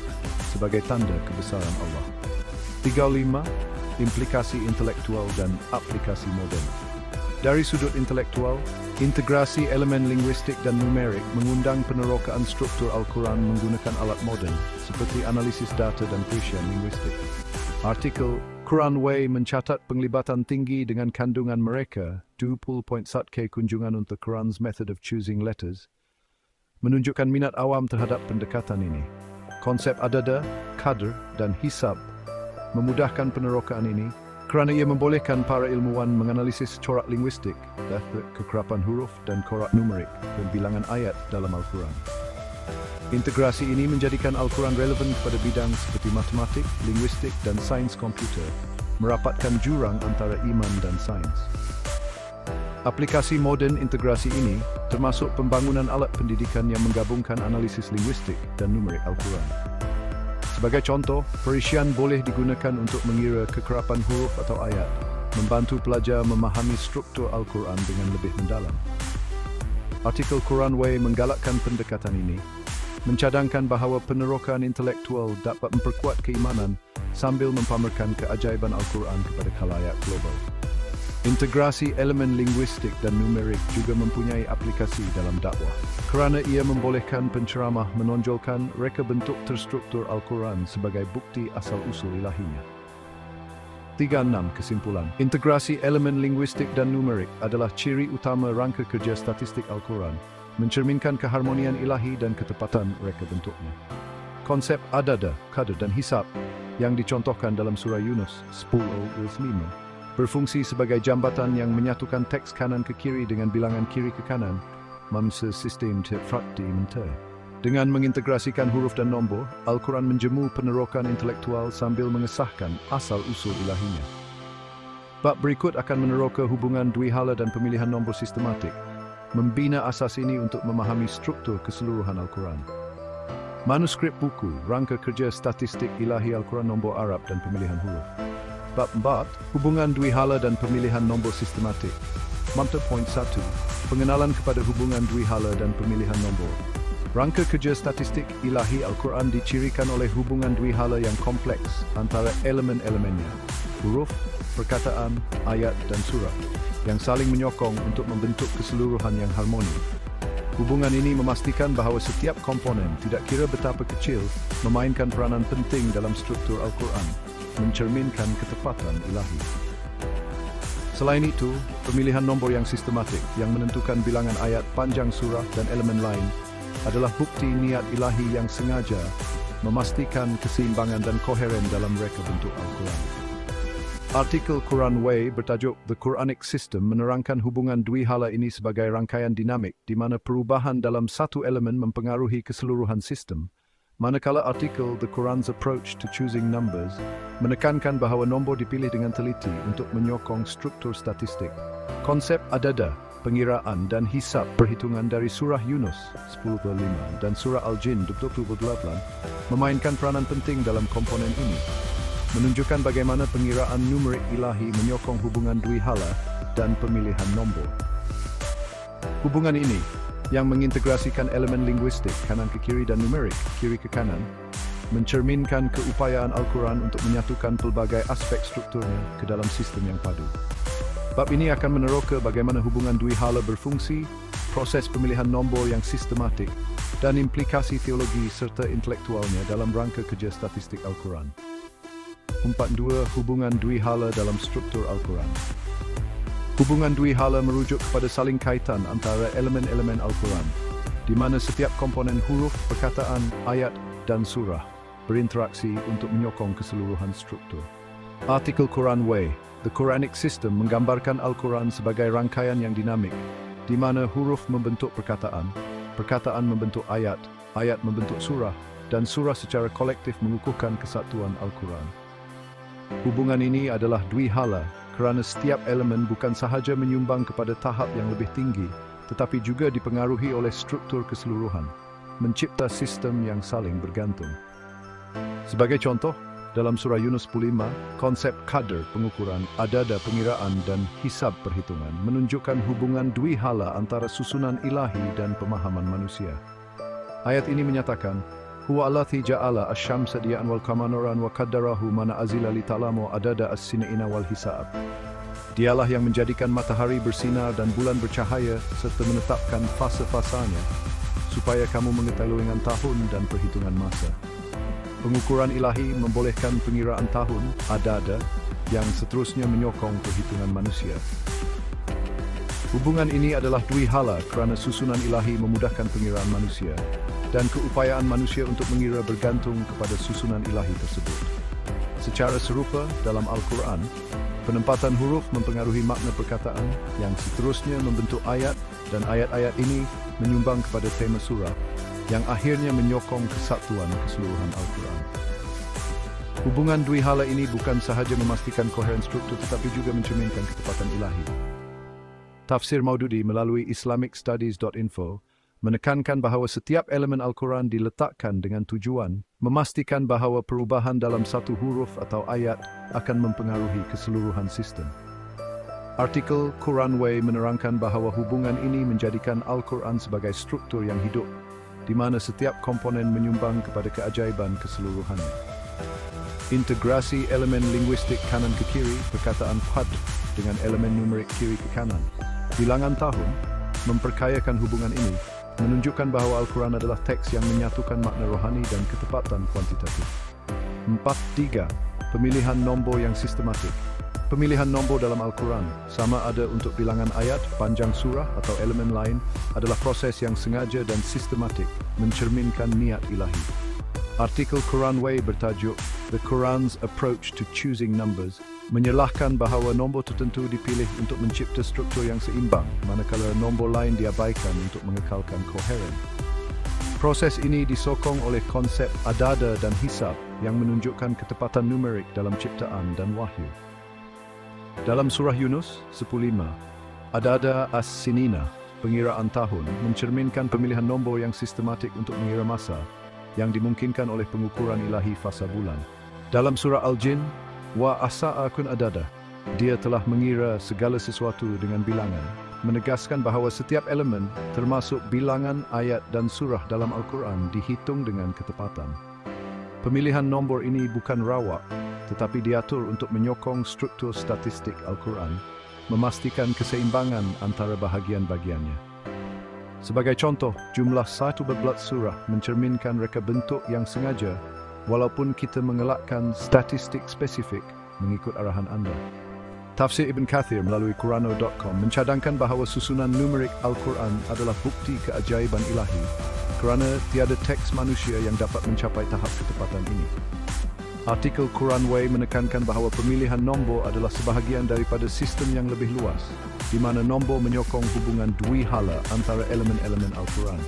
sebagai tanda kebesaran Allah. 3.5. Implikasi intelektual dan aplikasi moden. Dari sudut intelektual, integrasi elemen linguistik dan numerik mengundang penerokaan struktur Al-Quran menggunakan alat moden seperti analisis data dan perisian linguistik. Artikel Quran Way mencatat penglibatan tinggi dengan kandungan mereka 20.1k kunjungan untuk Quran's method of choosing letters, menunjukkan minat awam terhadap pendekatan ini. Konsep adadah, qadr dan hisab memudahkan penerokaan ini kerana ia membolehkan para ilmuwan menganalisis corak linguistik, kekerapan huruf dan corak numerik dan bilangan ayat dalam Al-Quran. Integrasi ini menjadikan Al-Quran relevan kepada bidang seperti matematik, linguistik, dan sains komputer, merapatkan jurang antara iman dan sains. Aplikasi moden integrasi ini termasuk pembangunan alat pendidikan yang menggabungkan analisis linguistik dan numerik Al-Quran. Sebagai contoh, perisian boleh digunakan untuk mengira kekerapan huruf atau ayat, membantu pelajar memahami struktur Al-Quran dengan lebih mendalam. Artikel Quran Way menggalakkan pendekatan ini, mencadangkan bahawa penerokan intelektual dapat memperkuat keimanan sambil mempamerkan keajaiban Al-Quran kepada khalayak global. Integrasi elemen linguistik dan numerik juga mempunyai aplikasi dalam dakwah, kerana ia membolehkan penceramah menonjolkan reka bentuk terstruktur Al-Quran sebagai bukti asal-usul ilahinya. 36. Kesimpulan. Integrasi elemen linguistik dan numerik adalah ciri utama rangka kerja statistik Al-Quran, mencerminkan keharmonian ilahi dan ketepatan reka bentuknya. Konsep adada, qadr dan hisab yang dicontohkan dalam surah Yunus 10:5 berfungsi sebagai jambatan yang menyatukan teks kanan ke kiri dengan bilangan kiri ke kanan, memse sistem tefrakti mente. Dengan mengintegrasikan huruf dan nombor, Al-Quran menjemu penerokan intelektual sambil mengesahkan asal-usul ilahinya. Bab berikut akan meneroka hubungan Dwihala dan pemilihan nombor sistematik, membina asas ini untuk memahami struktur keseluruhan Al-Quran. Manuskrip buku, rangka kerja statistik ilahi Al-Quran nombor Arab dan pemilihan huruf. Bab 4, hubungan Dwihala dan pemilihan nombor sistematik. Mantap poin 1, pengenalan kepada hubungan Dwihala dan pemilihan nombor. Rangka kerja statistik ilahi Al-Quran dicirikan oleh hubungan Dwihala yang kompleks antara elemen-elemennya, huruf, perkataan, ayat dan surah, yang saling menyokong untuk membentuk keseluruhan yang harmoni. Hubungan ini memastikan bahawa setiap komponen, tidak kira betapa kecil, memainkan peranan penting dalam struktur Al-Quran, mencerminkan ketepatan ilahi. Selain itu, pemilihan nombor yang sistematik yang menentukan bilangan ayat, panjang surah dan elemen lain adalah bukti niat ilahi yang sengaja memastikan keseimbangan dan koheren dalam reka bentuk Al-Quran. Artikel Quran Way bertajuk The Quranic System menerangkan hubungan Dwihala ini sebagai rangkaian dinamik di mana perubahan dalam satu elemen mempengaruhi keseluruhan sistem, manakala artikel The Quran's Approach to Choosing Numbers menekankan bahawa nombor dipilih dengan teliti untuk menyokong struktur statistik. Konsep adada, pengiraan dan hisab perhitungan dari surah Yunus 10:5 dan surah Al-Jin 20:8 memainkan peranan penting dalam komponen ini, menunjukkan bagaimana pengiraan numerik ilahi menyokong hubungan Dwihala dan pemilihan nombor. Hubungan ini, yang mengintegrasikan elemen linguistik kanan ke kiri dan numerik kiri ke kanan, mencerminkan keupayaan Al-Quran untuk menyatukan pelbagai aspek strukturnya ke dalam sistem yang padu. Bab ini akan meneroka bagaimana hubungan Dwihala berfungsi, proses pemilihan nombor yang sistematik, dan implikasi teologi serta intelektualnya dalam rangka kerja statistik Al-Quran. 42. Hubungan Dwihala dalam struktur Al-Quran. Hubungan Dwihala merujuk kepada saling kaitan antara elemen-elemen Al-Quran, di mana setiap komponen huruf, perkataan, ayat, dan surah berinteraksi untuk menyokong keseluruhan struktur. Artikel Quran Way, The Quranic System menggambarkan Al-Quran sebagai rangkaian yang dinamik, di mana huruf membentuk perkataan, perkataan membentuk ayat, ayat membentuk surah, dan surah secara kolektif mengukuhkan kesatuan Al-Quran. Hubungan ini adalah Dwihala, kerana setiap elemen bukan sahaja menyumbang kepada tahap yang lebih tinggi, tetapi juga dipengaruhi oleh struktur keseluruhan, mencipta sistem yang saling bergantung. Sebagai contoh, dalam surah Yunus 10:5, konsep qadr pengukuran, adada pengiraan dan hisab perhitungan menunjukkan hubungan Dwihala antara susunan ilahi dan pemahaman manusia. Ayat ini menyatakan, Huwa allazi ja'ala asy-syamsa diya'an wal qamara nuran wa qaddarahu manazila li ta'lamu adada as-sinina wal hisab. Dialah yang menjadikan matahari bersinar dan bulan bercahaya serta menetapkan fasa-fasanya supaya kamu mengetahui dengan tahun dan perhitungan masa. Pengukuran ilahi membolehkan pengiraan tahun, adada, yang seterusnya menyokong perhitungan manusia. Hubungan ini adalah Dwihala kerana susunan ilahi memudahkan pengiraan manusia, dan keupayaan manusia untuk mengira bergantung kepada susunan ilahi tersebut. Secara serupa, dalam Al-Quran, penempatan huruf mempengaruhi makna perkataan yang seterusnya membentuk ayat, dan ayat-ayat ini menyumbang kepada tema surah, yang akhirnya menyokong kesatuan keseluruhan Al-Quran. Hubungan dua hala ini bukan sahaja memastikan koheren struktur tetapi juga mencerminkan ketepatan ilahi. Tafsir Maududi melalui islamicstudies.info menekankan bahawa setiap elemen Al-Quran diletakkan dengan tujuan memastikan bahawa perubahan dalam satu huruf atau ayat akan mempengaruhi keseluruhan sistem. Artikel Quran Way menerangkan bahawa hubungan ini menjadikan Al-Quran sebagai struktur yang hidup, di mana setiap komponen menyumbang kepada keajaiban keseluruhannya. Integrasi elemen linguistik kanan ke kiri, perkataan qad dengan elemen numerik kiri ke kanan, bilangan tahun, memperkayakan hubungan ini, menunjukkan bahawa Al-Quran adalah teks yang menyatukan makna rohani dan ketepatan kuantitatif. 4.3. Pemilihan nombor yang sistematik. Pemilihan nombor dalam Al-Quran, sama ada untuk bilangan ayat, panjang surah atau elemen lain, adalah proses yang sengaja dan sistematik, mencerminkan niat ilahi. Artikel Quran Way bertajuk The Quran's Approach to Choosing Numbers menyerlahkan bahawa nombor tertentu dipilih untuk mencipta struktur yang seimbang, manakala nombor lain diabaikan untuk mengekalkan koheren. Proses ini disokong oleh konsep adada dan hisab yang menunjukkan ketepatan numerik dalam ciptaan dan wahyu. Dalam surah Yunus 10.5, adada as-sinina, pengiraan tahun, mencerminkan pemilihan nombor yang sistematik untuk mengira masa, yang dimungkinkan oleh pengukuran ilahi fasa bulan. Dalam surah Al-Jin, wa asa'akun adada, dia telah mengira segala sesuatu dengan bilangan, menegaskan bahawa setiap elemen, termasuk bilangan, ayat dan surah dalam Al-Quran, dihitung dengan ketepatan. Pemilihan nombor ini bukan rawak, tetapi diatur untuk menyokong struktur statistik Al-Quran, memastikan keseimbangan antara bahagian-bahagiannya. Sebagai contoh, jumlah 11 surah mencerminkan reka bentuk yang sengaja, walaupun kita mengelakkan statistik spesifik mengikut arahan anda. Tafsir Ibn Kathir melalui Qurano.com mencadangkan bahawa susunan numerik Al-Quran adalah bukti keajaiban ilahi, kerana tiada teks manusia yang dapat mencapai tahap ketepatan ini. Artikel Quran Way menekankan bahawa pemilihan nombor adalah sebahagian daripada sistem yang lebih luas, di mana nombor menyokong hubungan dui hala antara elemen-elemen Al-Quran.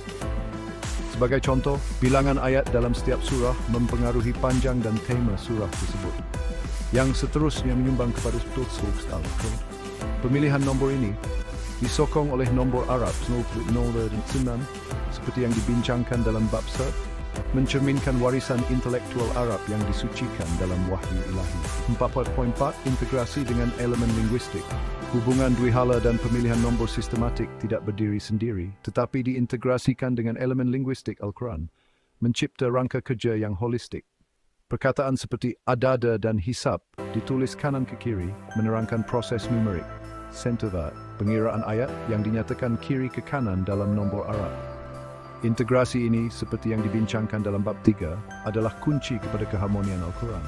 Sebagai contoh, bilangan ayat dalam setiap surah mempengaruhi panjang dan tema surah tersebut, yang seterusnya menyumbang kepada struktur Al-Quran. Pemilihan nombor ini disokong oleh nombor Arab 0, 0 dan 9, seperti yang dibincangkan dalam bab Sert, mencerminkan warisan intelektual Arab yang disucikan dalam wahyu ilahi. 4.4. Integrasi dengan elemen linguistik. Hubungan dui hala dan pemilihan nombor sistematik tidak berdiri sendiri, tetapi diintegrasikan dengan elemen linguistik Al-Quran, mencipta rangka kerja yang holistik. Perkataan seperti adada dan hisab ditulis kanan ke kiri, menerangkan proses numerik, centovad, pengiraan ayat yang dinyatakan kiri ke kanan dalam nombor Arab. Integrasi ini, seperti yang dibincangkan dalam bab 3, adalah kunci kepada keharmonian Al-Quran.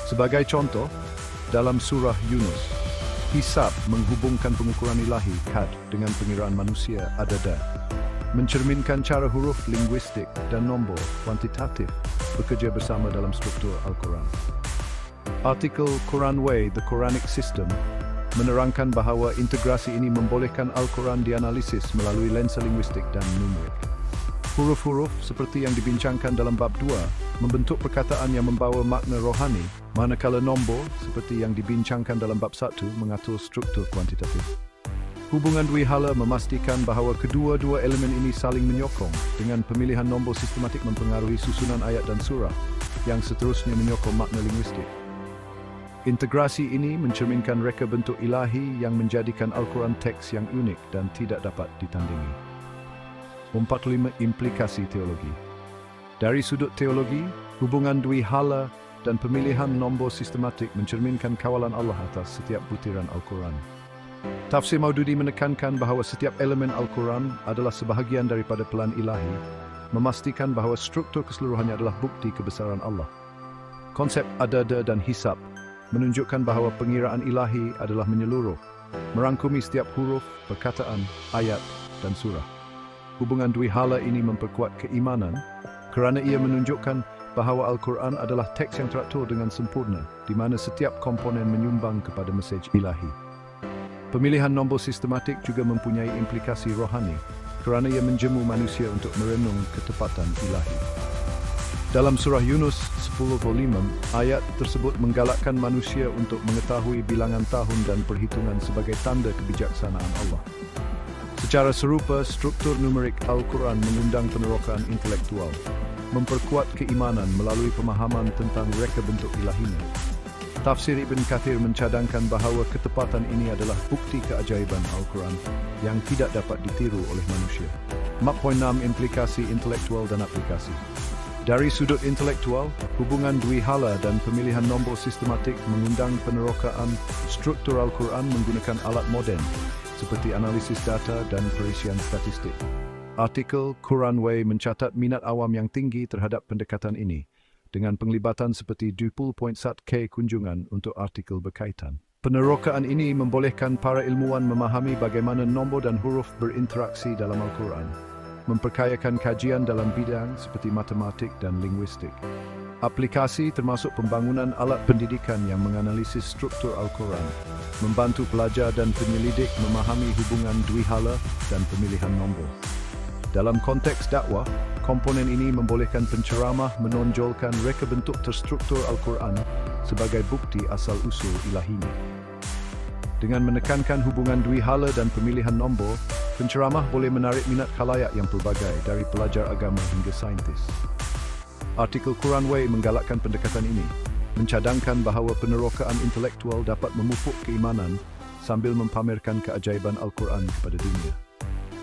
Sebagai contoh, dalam surah Yunus, hisab menghubungkan pengukuran ilahi, qad, dengan pengiraan manusia, adada, mencerminkan cara huruf linguistik dan nombor kuantitatif bekerja bersama dalam struktur Al-Quran. Artikel Quran Way, The Quranic System, menerangkan bahawa integrasi ini membolehkan Al-Quran dianalisis melalui lensa linguistik dan numerik. Huruf-huruf seperti yang dibincangkan dalam bab 2 membentuk perkataan yang membawa makna rohani, manakala nombor seperti yang dibincangkan dalam bab 1 mengatur struktur kuantitatif. Hubungan dui hala memastikan bahawa kedua-dua elemen ini saling menyokong, dengan pemilihan nombor sistematik mempengaruhi susunan ayat dan surah, yang seterusnya menyokong makna linguistik. Integrasi ini mencerminkan reka bentuk ilahi yang menjadikan Al-Quran teks yang unik dan tidak dapat ditandingi. 45. Implikasi teologi. Dari sudut teologi, hubungan dui hala dan pemilihan nombor sistematik mencerminkan kawalan Allah atas setiap butiran Al-Quran. Tafsir Maududi menekankan bahawa setiap elemen Al-Quran adalah sebahagian daripada pelan ilahi, memastikan bahawa struktur keseluruhannya adalah bukti kebesaran Allah. Konsep adada dan hisab menunjukkan bahawa pengiraan ilahi adalah menyeluruh, merangkumi setiap huruf, perkataan, ayat, dan surah. Hubungan dui hala ini memperkuat keimanan kerana ia menunjukkan bahawa Al-Quran adalah teks yang teratur dengan sempurna, di mana setiap komponen menyumbang kepada mesej ilahi. Pemilihan nombor sistematik juga mempunyai implikasi rohani, kerana ia menjemu manusia untuk merenung ketepatan ilahi. Dalam surah Yunus 10:5, ayat tersebut menggalakkan manusia untuk mengetahui bilangan tahun dan perhitungan sebagai tanda kebijaksanaan Allah. Secara serupa, struktur numerik Al-Quran mengundang penerokaan intelektual, memperkuat keimanan melalui pemahaman tentang reka bentuk ilahinya. Tafsir Ibn Kathir mencadangkan bahawa ketepatan ini adalah bukti keajaiban Al-Quran yang tidak dapat ditiru oleh manusia. 4.6 Implikasi intelektual dan aplikasi. Dari sudut intelektual, hubungan Dwihala dan pemilihan nombor sistematik mengundang penerokaan struktur Al-Quran menggunakan alat moden seperti analisis data dan perisian statistik. Artikel Quranway mencatat minat awam yang tinggi terhadap pendekatan ini, dengan penglibatan seperti 20.1k kunjungan untuk artikel berkaitan. Penerokaan ini membolehkan para ilmuwan memahami bagaimana nombor dan huruf berinteraksi dalam Al-Quran, memperkayakan kajian dalam bidang seperti matematik dan linguistik. Aplikasi termasuk pembangunan alat pendidikan yang menganalisis struktur Al-Quran, membantu pelajar dan penyelidik memahami hubungan Dwihala dan pemilihan nombor. Dalam konteks dakwah, komponen ini membolehkan penceramah menonjolkan reka bentuk terstruktur Al-Quran sebagai bukti asal-usul ilahinya. Dengan menekankan hubungan Dwihala dan pemilihan nombor, penceramah boleh menarik minat khalayak yang pelbagai dari pelajar agama hingga saintis. Artikel Quranway menggalakkan pendekatan ini, mencadangkan bahawa penerokaan intelektual dapat memupuk keimanan sambil mempamerkan keajaiban Al-Quran kepada dunia.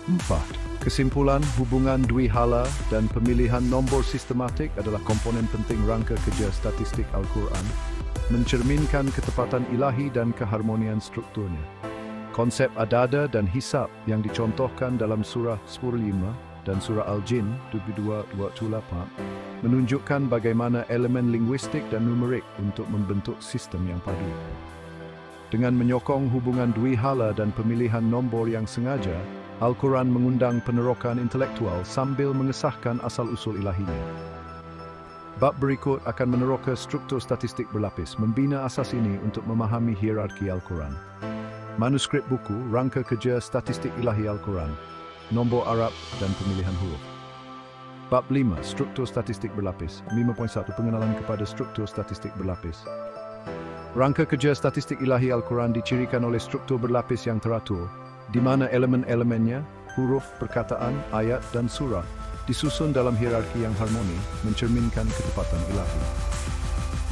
4. Kesimpulan, hubungan Dwihala dan pemilihan nombor sistematik adalah komponen penting rangka kerja statistik Al-Quran, mencerminkan ketepatan ilahi dan keharmonian strukturnya. Konsep adada dan hisab yang dicontohkan dalam surah 10:5 dan surah Al-Jin 22:28 menunjukkan bagaimana elemen linguistik dan numerik untuk membentuk sistem yang padu. Dengan menyokong hubungan Dwihala dan pemilihan nombor yang sengaja, Al-Quran mengundang penerokaan intelektual sambil mengesahkan asal-usul ilahinya. Bab berikut akan meneroka struktur statistik berlapis, membina asas ini untuk memahami hierarki Al-Quran. Manuskrip buku, rangka kerja statistik ilahi Al-Quran, nombor Arab dan pemilihan huruf. Bab 5, struktur statistik berlapis. 5.1 Pengenalan kepada struktur statistik berlapis. Rangka kerja statistik ilahi Al-Quran dicirikan oleh struktur berlapis yang teratur, di mana elemen-elemennya, huruf, perkataan, ayat dan surah disusun dalam hierarki yang harmoni, mencerminkan ketepatan ilahi.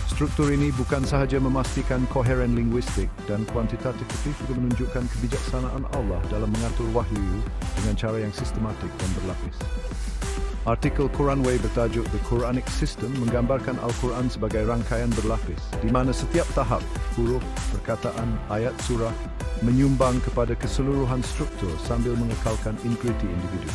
Struktur ini bukan sahaja memastikan koheren linguistik dan kuantitatif, tetapi juga menunjukkan kebijaksanaan Allah dalam mengatur wahyu dengan cara yang sistematik dan berlapis. Artikel Quranway bertajuk The Quranic System menggambarkan Al-Quran sebagai rangkaian berlapis, di mana setiap tahap, huruf, perkataan, ayat, surah, menyumbang kepada keseluruhan struktur sambil mengekalkan integriti individu.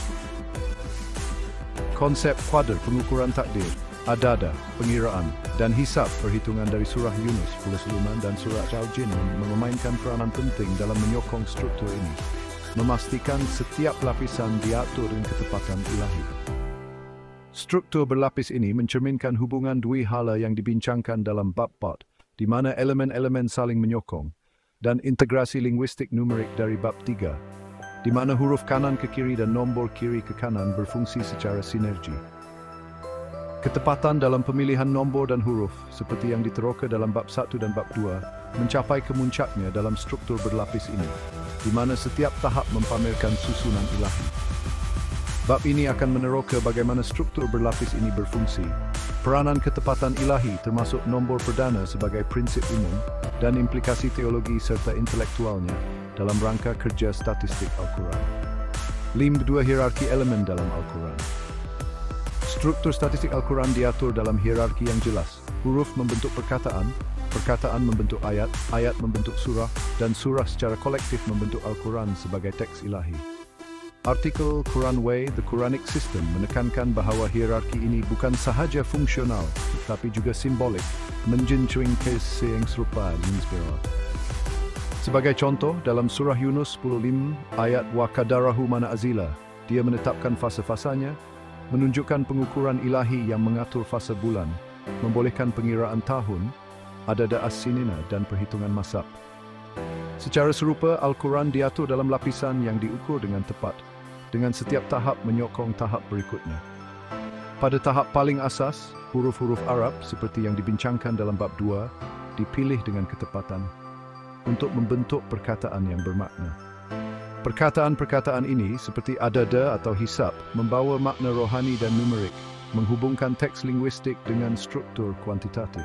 Konsep kuadr pengukuran takdir, adada, pengiraan, dan hisab perhitungan dari surah Yunus 10:5 dan surah Al-Jin memainkan peranan penting dalam menyokong struktur ini, memastikan setiap lapisan diatur dengan ketepatan ilahi. Struktur berlapis ini mencerminkan hubungan Dwihala yang dibincangkan dalam bab 4, di mana elemen-elemen saling menyokong, dan integrasi linguistik numerik dari bab 3, di mana huruf kanan ke kiri dan nombor kiri ke kanan berfungsi secara sinergi. Ketepatan dalam pemilihan nombor dan huruf, seperti yang diteroka dalam bab 1 dan bab 2, mencapai kemuncaknya dalam struktur berlapis ini, di mana setiap tahap mempamerkan susunan ilahi. Bab ini akan meneroka bagaimana struktur berlapis ini berfungsi, peranan ketepatan ilahi termasuk nombor perdana sebagai prinsip umum, dan implikasi teologi serta intelektualnya dalam rangka kerja statistik Al-Quran. 5. Hierarki elemen dalam Al-Quran. Struktur statistik Al-Quran diatur dalam hierarki yang jelas. Huruf membentuk perkataan, perkataan membentuk ayat, ayat membentuk surah, dan surah secara kolektif membentuk Al-Quran sebagai teks ilahi. Artikel Quranway, The Quranic System menekankan bahawa hierarki ini bukan sahaja fungsional, tetapi juga simbolik, menjunjung tinggi yang serupa dan inspiratif. Sebagai contoh, dalam surah Yunus 10:5 ayat wa qadarahu manazila, dia menetapkan fasa-fasanya, menunjukkan pengukuran ilahi yang mengatur fasa bulan, membolehkan pengiraan tahun, adada as-sinina dan perhitungan masab. Secara serupa, Al-Quran diatur dalam lapisan yang diukur dengan tepat, dengan setiap tahap menyokong tahap berikutnya. Pada tahap paling asas, huruf-huruf Arab seperti yang dibincangkan dalam bab 2 dipilih dengan ketepatan untuk membentuk perkataan yang bermakna. Perkataan-perkataan ini seperti adada atau hisab membawa makna rohani dan numerik, menghubungkan teks linguistik dengan struktur kuantitatif.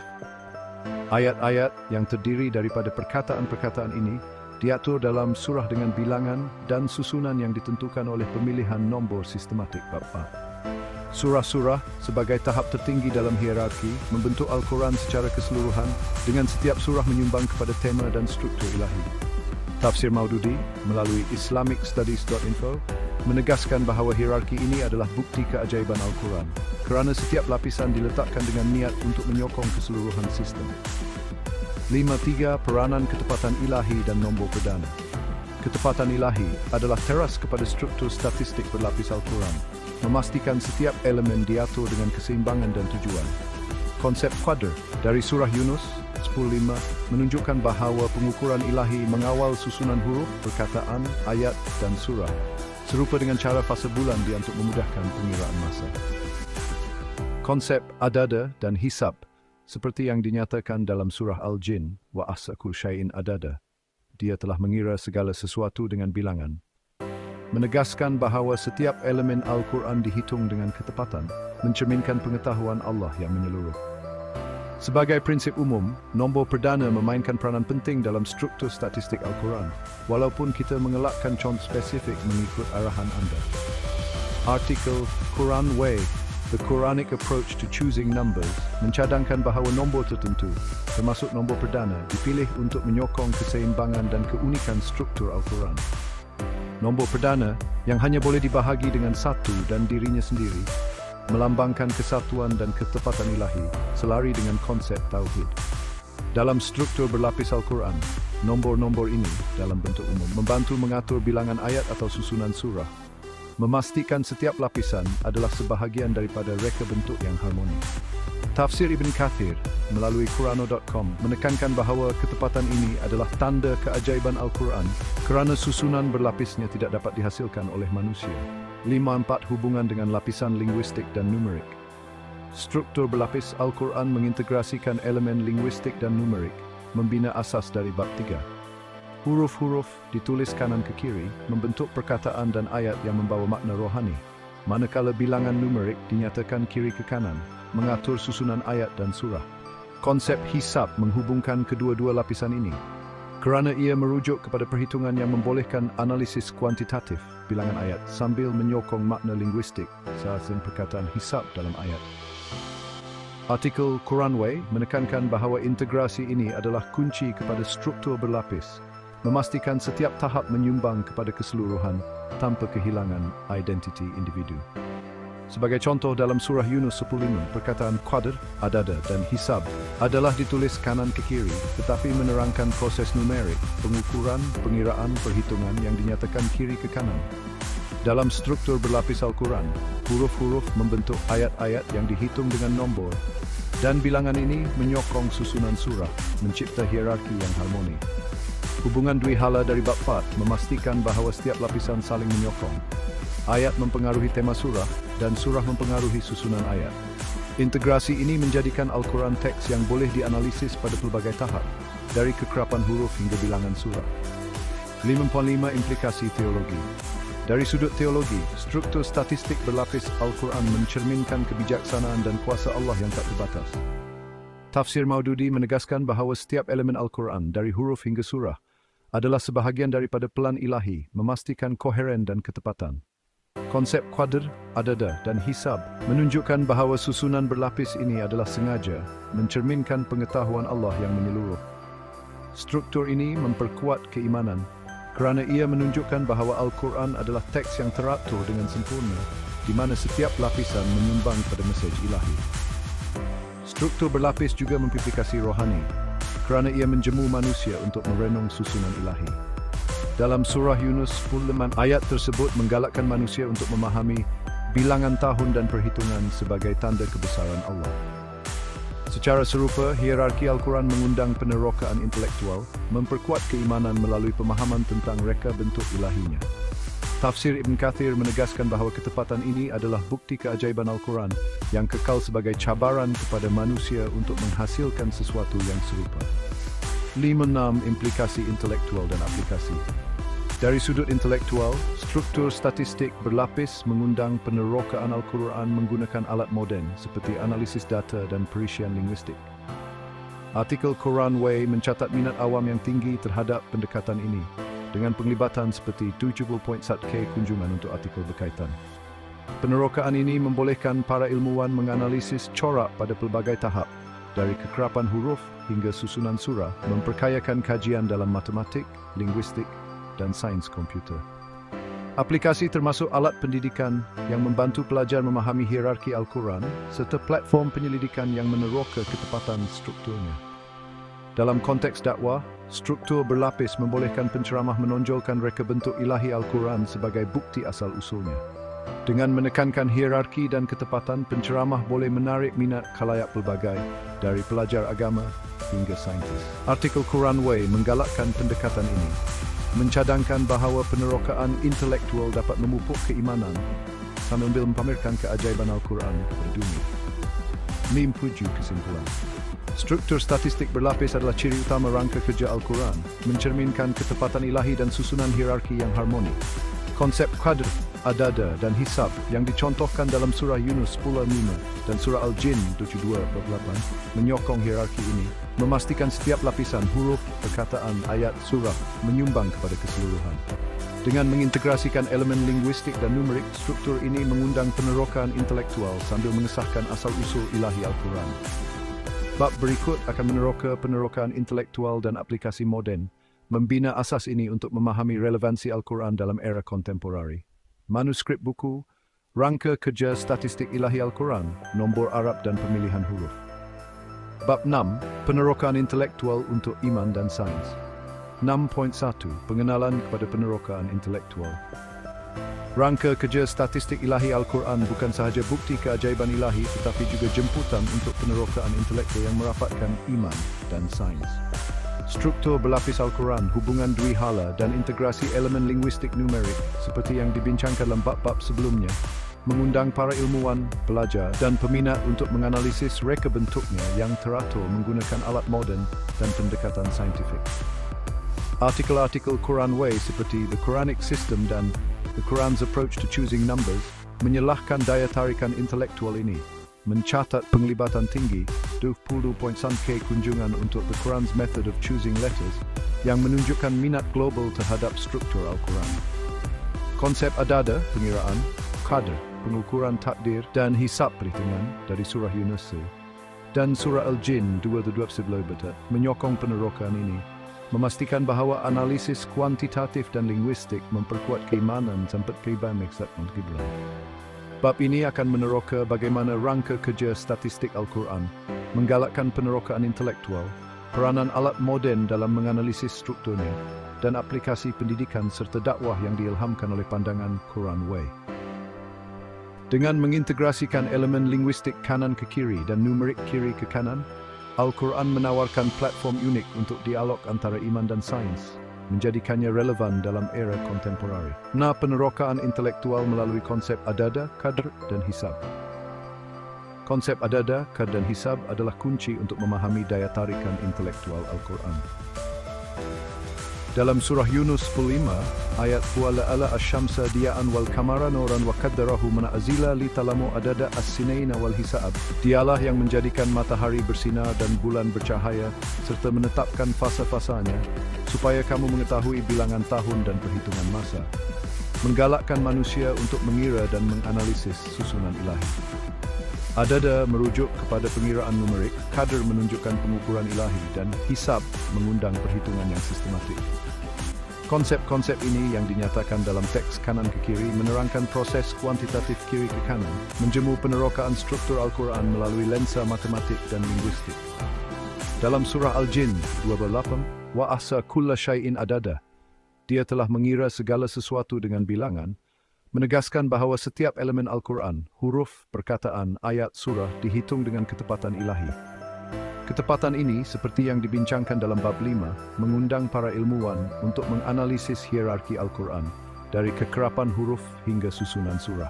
Ayat-ayat yang terdiri daripada perkataan-perkataan ini diatur dalam surah dengan bilangan dan susunan yang ditentukan oleh pemilihan nombor sistematik bab-bab. Surah-surah sebagai tahap tertinggi dalam hierarki membentuk Al-Quran secara keseluruhan dengan setiap surah menyumbang kepada tema dan struktur ilahi. Tafsir Maududi melalui islamicstudies.info menegaskan bahawa hierarki ini adalah bukti keajaiban Al-Quran kerana setiap lapisan diletakkan dengan niat untuk menyokong keseluruhan sistem. 5.3 Peranan ketepatan ilahi dan nombor perdana. Ketepatan ilahi adalah teras kepada struktur statistik berlapis Al-Quran, memastikan setiap elemen diatur dengan keseimbangan dan tujuan. Konsep kuadr dari surah Yunus 10.5 menunjukkan bahawa pengukuran ilahi mengawal susunan huruf, perkataan, ayat dan surah, serupa dengan cara fasa bulan untuk memudahkan pengiraan masa. Konsep adada dan hisab seperti yang dinyatakan dalam surah Al-Jin, wa ahsa kulli syai'in adada. Dia telah mengira segala sesuatu dengan bilangan. Menegaskan bahawa setiap elemen Al-Quran dihitung dengan ketepatan, mencerminkan pengetahuan Allah yang menyeluruh. Sebagai prinsip umum, nombor perdana memainkan peranan penting dalam struktur statistik Al-Quran, walaupun kita mengelakkan contoh spesifik mengikut arahan anda. Artikel Quran Way, The Quranic Approach to Choosing Numbers, mencadangkan bahawa nombor tertentu, termasuk nombor perdana, dipilih untuk menyokong keseimbangan dan keunikan struktur Al-Quran. Nombor perdana, yang hanya boleh dibahagi dengan satu dan dirinya sendiri, melambangkan kesatuan dan ketepatan ilahi, selari dengan konsep tauhid. Dalam struktur berlapis Al-Quran, nombor-nombor ini, dalam bentuk umum, membantu mengatur bilangan ayat atau susunan surah, memastikan setiap lapisan adalah sebahagian daripada reka bentuk yang harmoni. Tafsir Ibn Kathir melalui Qurano.com menekankan bahawa ketepatan ini adalah tanda keajaiban Al-Quran kerana susunan berlapisnya tidak dapat dihasilkan oleh manusia. 5.4 Hubungan dengan lapisan linguistik dan numerik. Struktur berlapis Al-Quran mengintegrasikan elemen linguistik dan numerik, membina asas dari bab 3. Huruf-huruf ditulis kanan ke kiri membentuk perkataan dan ayat yang membawa makna rohani, manakala bilangan numerik dinyatakan kiri ke kanan, mengatur susunan ayat dan surah. Konsep hisab menghubungkan kedua-dua lapisan ini, kerana ia merujuk kepada perhitungan yang membolehkan analisis kuantitatif bilangan ayat sambil menyokong makna linguistik seasal perkataan hisab dalam ayat. Artikel Quran Way menekankan bahawa integrasi ini adalah kunci kepada struktur berlapis, memastikan setiap tahap menyumbang kepada keseluruhan tanpa kehilangan identiti individu. Sebagai contoh dalam surah Yunus 10.5, perkataan qadr, adada dan hisab adalah ditulis kanan ke kiri tetapi menerangkan proses numerik, pengukuran, pengiraan, perhitungan yang dinyatakan kiri ke kanan. Dalam struktur berlapis Al-Quran, huruf-huruf membentuk ayat-ayat yang dihitung dengan nombor, dan bilangan ini menyokong susunan surah, mencipta hierarki yang harmoni. Hubungan Dwihala dari bab 4 memastikan bahawa setiap lapisan saling menyokong. Ayat mempengaruhi tema surah dan surah mempengaruhi susunan ayat. Integrasi ini menjadikan Al-Quran teks yang boleh dianalisis pada pelbagai tahap, dari kekerapan huruf hingga bilangan surah. 5.5 Implikasi teologi. Dari sudut teologi, struktur statistik berlapis Al-Quran mencerminkan kebijaksanaan dan kuasa Allah yang tak terbatas. Tafsir Maududi menegaskan bahawa setiap elemen Al-Quran, dari huruf hingga surah, adalah sebahagian daripada pelan ilahi, memastikan koheren dan ketepatan. Konsep qadr, adada dan hisab menunjukkan bahawa susunan berlapis ini adalah sengaja mencerminkan pengetahuan Allah yang menyeluruh. Struktur ini memperkuat keimanan kerana ia menunjukkan bahawa Al-Quran adalah teks yang teratur dengan sempurna, di mana setiap lapisan menyumbang pada mesej ilahi. Struktur berlapis juga mempimplikasi rohani, kerana ia menjemu manusia untuk merenung susunan ilahi. Dalam surah Yunus 10.5, ayat tersebut menggalakkan manusia untuk memahami bilangan tahun dan perhitungan sebagai tanda kebesaran Allah. Secara serupa, hierarki Al-Quran mengundang penerokaan intelektual, memperkuat keimanan melalui pemahaman tentang reka bentuk ilahinya. Tafsir Ibn Kathir menegaskan bahawa ketepatan ini adalah bukti keajaiban Al-Quran yang kekal sebagai cabaran kepada manusia untuk menghasilkan sesuatu yang serupa. 5. Implikasi intelektual dan aplikasi. Dari sudut intelektual, struktur statistik berlapis mengundang penerokaan Al-Quran menggunakan alat moden seperti analisis data dan perisian linguistik. Artikel Quran Way mencatat minat awam yang tinggi terhadap pendekatan ini, dengan penglibatan seperti 70.1k kunjungan untuk artikel berkaitan. Penerokaan ini membolehkan para ilmuwan menganalisis corak pada pelbagai tahap, dari kekerapan huruf hingga susunan surah, memperkayakan kajian dalam matematik, linguistik, dan sains komputer. Aplikasi termasuk alat pendidikan yang membantu pelajar memahami hierarki Al-Quran, serta platform penyelidikan yang meneroka ketepatan strukturnya. Dalam konteks dakwah, struktur berlapis membolehkan penceramah menonjolkan reka bentuk ilahi Al-Quran sebagai bukti asal-usulnya. Dengan menekankan hierarki dan ketepatan, penceramah boleh menarik minat khalayak pelbagai, dari pelajar agama hingga saintis. Artikel Quran Way menggalakkan pendekatan ini, mencadangkan bahawa penerokaan intelektual dapat memupuk keimanan sambil mempamerkan keajaiban Al-Quran kepada dunia. 7. Kesimpulan. Struktur statistik berlapis adalah ciri utama rangka kerja Al-Quran, mencerminkan ketepatan ilahi dan susunan hierarki yang harmonik. Konsep qadr, adada, dan hisab yang dicontohkan dalam surah Yunus 10:5 dan surah Al-Jin 72:8 menyokong hierarki ini, memastikan setiap lapisan huruf, perkataan, ayat, surah menyumbang kepada keseluruhan. Dengan mengintegrasikan elemen linguistik dan numerik, struktur ini mengundang penerokaan intelektual sambil mengesahkan asal-usul ilahi Al-Quran. Bab berikut akan meneroka penerokaan intelektual dan aplikasi moden, membina asas ini untuk memahami relevansi Al-Quran dalam era kontemporari. Manuskrip buku, Rangka Kerja Statistik Ilahi Al-Quran, Nombor Arab dan Pemilihan Huruf. Bab 6, Penerokaan Intelektual untuk Iman dan Sains. 6.1, Pengenalan kepada penerokaan intelektual. Rangka Kerja Statistik Ilahi Al-Quran bukan sahaja bukti keajaiban ilahi tetapi juga jemputan untuk penerokaan intelektual yang merapatkan iman dan sains. Struktur berlapis Al-Quran, hubungan Dwihala dan integrasi elemen linguistik numerik seperti yang dibincangkan dalam bab-bab sebelumnya mengundang para ilmuwan, pelajar dan peminat untuk menganalisis reka bentuknya yang teratur menggunakan alat moden dan pendekatan saintifik. Artikel-artikel Quran Way seperti The Quranic System dan The Quran's Approach to Choosing Numbers menyelahkan daya tarikan intelektual ini, mencatat penglibatan tinggi 20.1k kunjungan untuk The Quran's Method of Choosing Letters yang menunjukkan minat global terhadap struktur Al-Quran. Konsep adada, pengiraan, qadr, pengukuran takdir, dan hisab perhitungan dari surah Yunus dan surah Al-Jin 2:12 menyokong penerokaan ini, memastikan bahawa analisis kuantitatif dan linguistik memperkuat keimanan sampai keiban maksud Al-Qiblah. Bab ini akan meneroka bagaimana rangka kerja statistik Al-Quran menggalakkan penerokaan intelektual, peranan alat moden dalam menganalisis strukturnya, dan aplikasi pendidikan serta dakwah yang diilhamkan oleh pandangan Quran Way. Dengan mengintegrasikan elemen linguistik kanan ke kiri dan numerik kiri ke kanan, Al-Quran menawarkan platform unik untuk dialog antara iman dan sains, menjadikannya relevan dalam era kontemporari. Penerokaan intelektual melalui konsep adada, qadr, dan hisab. Konsep adada, qadr, dan hisab adalah kunci untuk memahami daya tarikan intelektual Al-Quran. Dalam surah Yunus 10:5, ayat "Wa'ala asy-syamsa diya'an wal qamara nuran wa qaddarahu manazila li talamu adada as-sinaina wal hisab." Dialah yang menjadikan matahari bersinar dan bulan bercahaya serta menetapkan fasa-fasanya supaya kamu mengetahui bilangan tahun dan perhitungan masa. Menggalakkan manusia untuk mengira dan menganalisis susunan ilahi. Adada merujuk kepada pengiraan numerik, qadr menunjukkan pengukuran ilahi, dan hisab mengundang perhitungan yang sistematik. Konsep-konsep ini yang dinyatakan dalam teks kanan ke kiri menerangkan proses kuantitatif kiri ke kanan, menjemu penerokaan struktur Al-Quran melalui lensa matematik dan linguistik. Dalam surah Al-Jin 2:8, "Wa ahsa kulla syai'in adada." Dia telah mengira segala sesuatu dengan bilangan, menegaskan bahawa setiap elemen Al-Quran, huruf, perkataan, ayat, surah dihitung dengan ketepatan ilahi. Ketepatan ini, seperti yang dibincangkan dalam bab 5, mengundang para ilmuwan untuk menganalisis hierarki Al-Quran dari kekerapan huruf hingga susunan surah.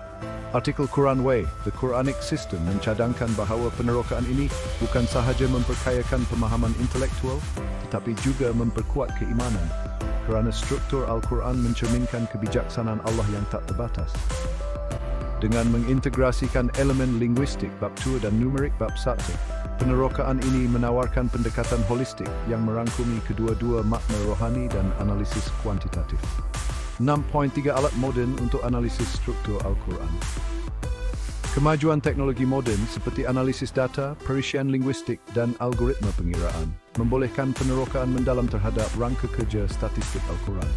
Artikel Quran Way, The Quranic System, mencadangkan bahawa penerokaan ini bukan sahaja memperkayakan pemahaman intelektual, tetapi juga memperkuat keimanan, kerana struktur Al-Quran mencerminkan kebijaksanaan Allah yang tak terbatas. Dengan mengintegrasikan elemen linguistik bab 2 dan numerik bab 1, penerokaan ini menawarkan pendekatan holistik yang merangkumi kedua-dua makna rohani dan analisis kuantitatif. 6.3 Alat moden untuk analisis struktur Al-Quran. Kemajuan teknologi moden seperti analisis data, perisian linguistik dan algoritma pengiraan membolehkan penerokaan mendalam terhadap rangka kerja statistik Al-Quran.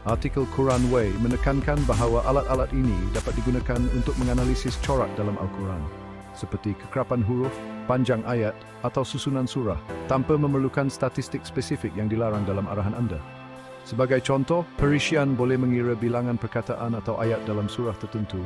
Artikel Quran Way menekankan bahawa alat-alat ini dapat digunakan untuk menganalisis corak dalam Al-Quran, seperti kekerapan huruf, panjang ayat atau susunan surah, tanpa memerlukan statistik spesifik yang dilarang dalam arahan anda. Sebagai contoh, perisian boleh mengira bilangan perkataan atau ayat dalam surah tertentu,